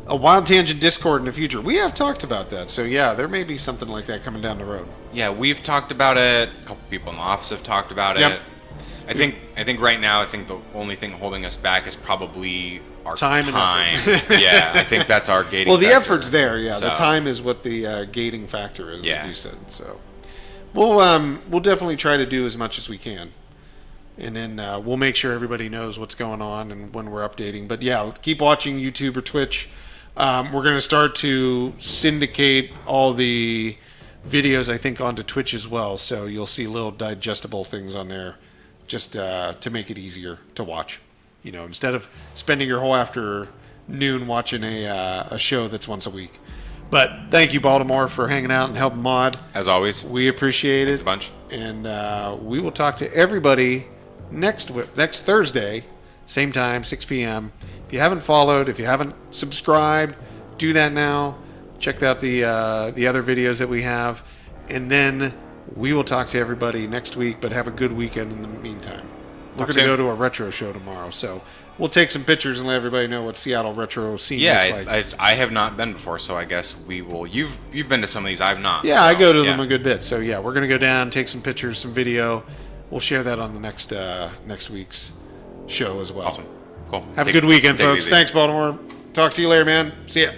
A Wild Tangent Discord in the future. We have talked about that, so yeah, there may be something like that coming down the road.
Yeah, we've talked about it. A couple people in the office have talked about
Yep.
it. I think right now, I think the only thing holding us back is probably our
Time
time.
and effort.
Yeah, I think that's our gating
Well, the
factor.
effort's there, yeah. The
So,
time is what the gating factor is,
Yeah.
like you said. So we'll definitely try to do as much as we can. And then we'll make sure everybody knows what's going on and when we're updating. But yeah, keep watching YouTube or Twitch. We're going to start to syndicate all the videos, I think, onto Twitch as well. So you'll see little digestible things on there just to make it easier to watch. You know, instead of spending your whole afternoon watching a show that's once a week. But thank you, Baltimore, for hanging out and helping mod.
as always,
We appreciate
it's
it.
a bunch.
And we will talk to everybody next Thursday, same time, 6 p.m. If you haven't followed, if you haven't subscribed, do that now. Check out the other videos that we have. And then we will talk to everybody next week, but have a good weekend in the meantime. We're going to
soon.
go to a retro show tomorrow, so we'll take some pictures and let everybody know what Seattle retro scene looks
Yeah,
like.
I have not been before, so I guess we will. You've been to some of these, I've not.
Yeah,
so,
I go to
yeah.
them a good bit. So yeah, we're gonna go down, take some pictures, some video. We'll share that on the next week's show as well.
Awesome, cool.
Have a good weekend,
take it
folks.
easy.
Thanks, Baltimore. Talk to you later, man. See ya.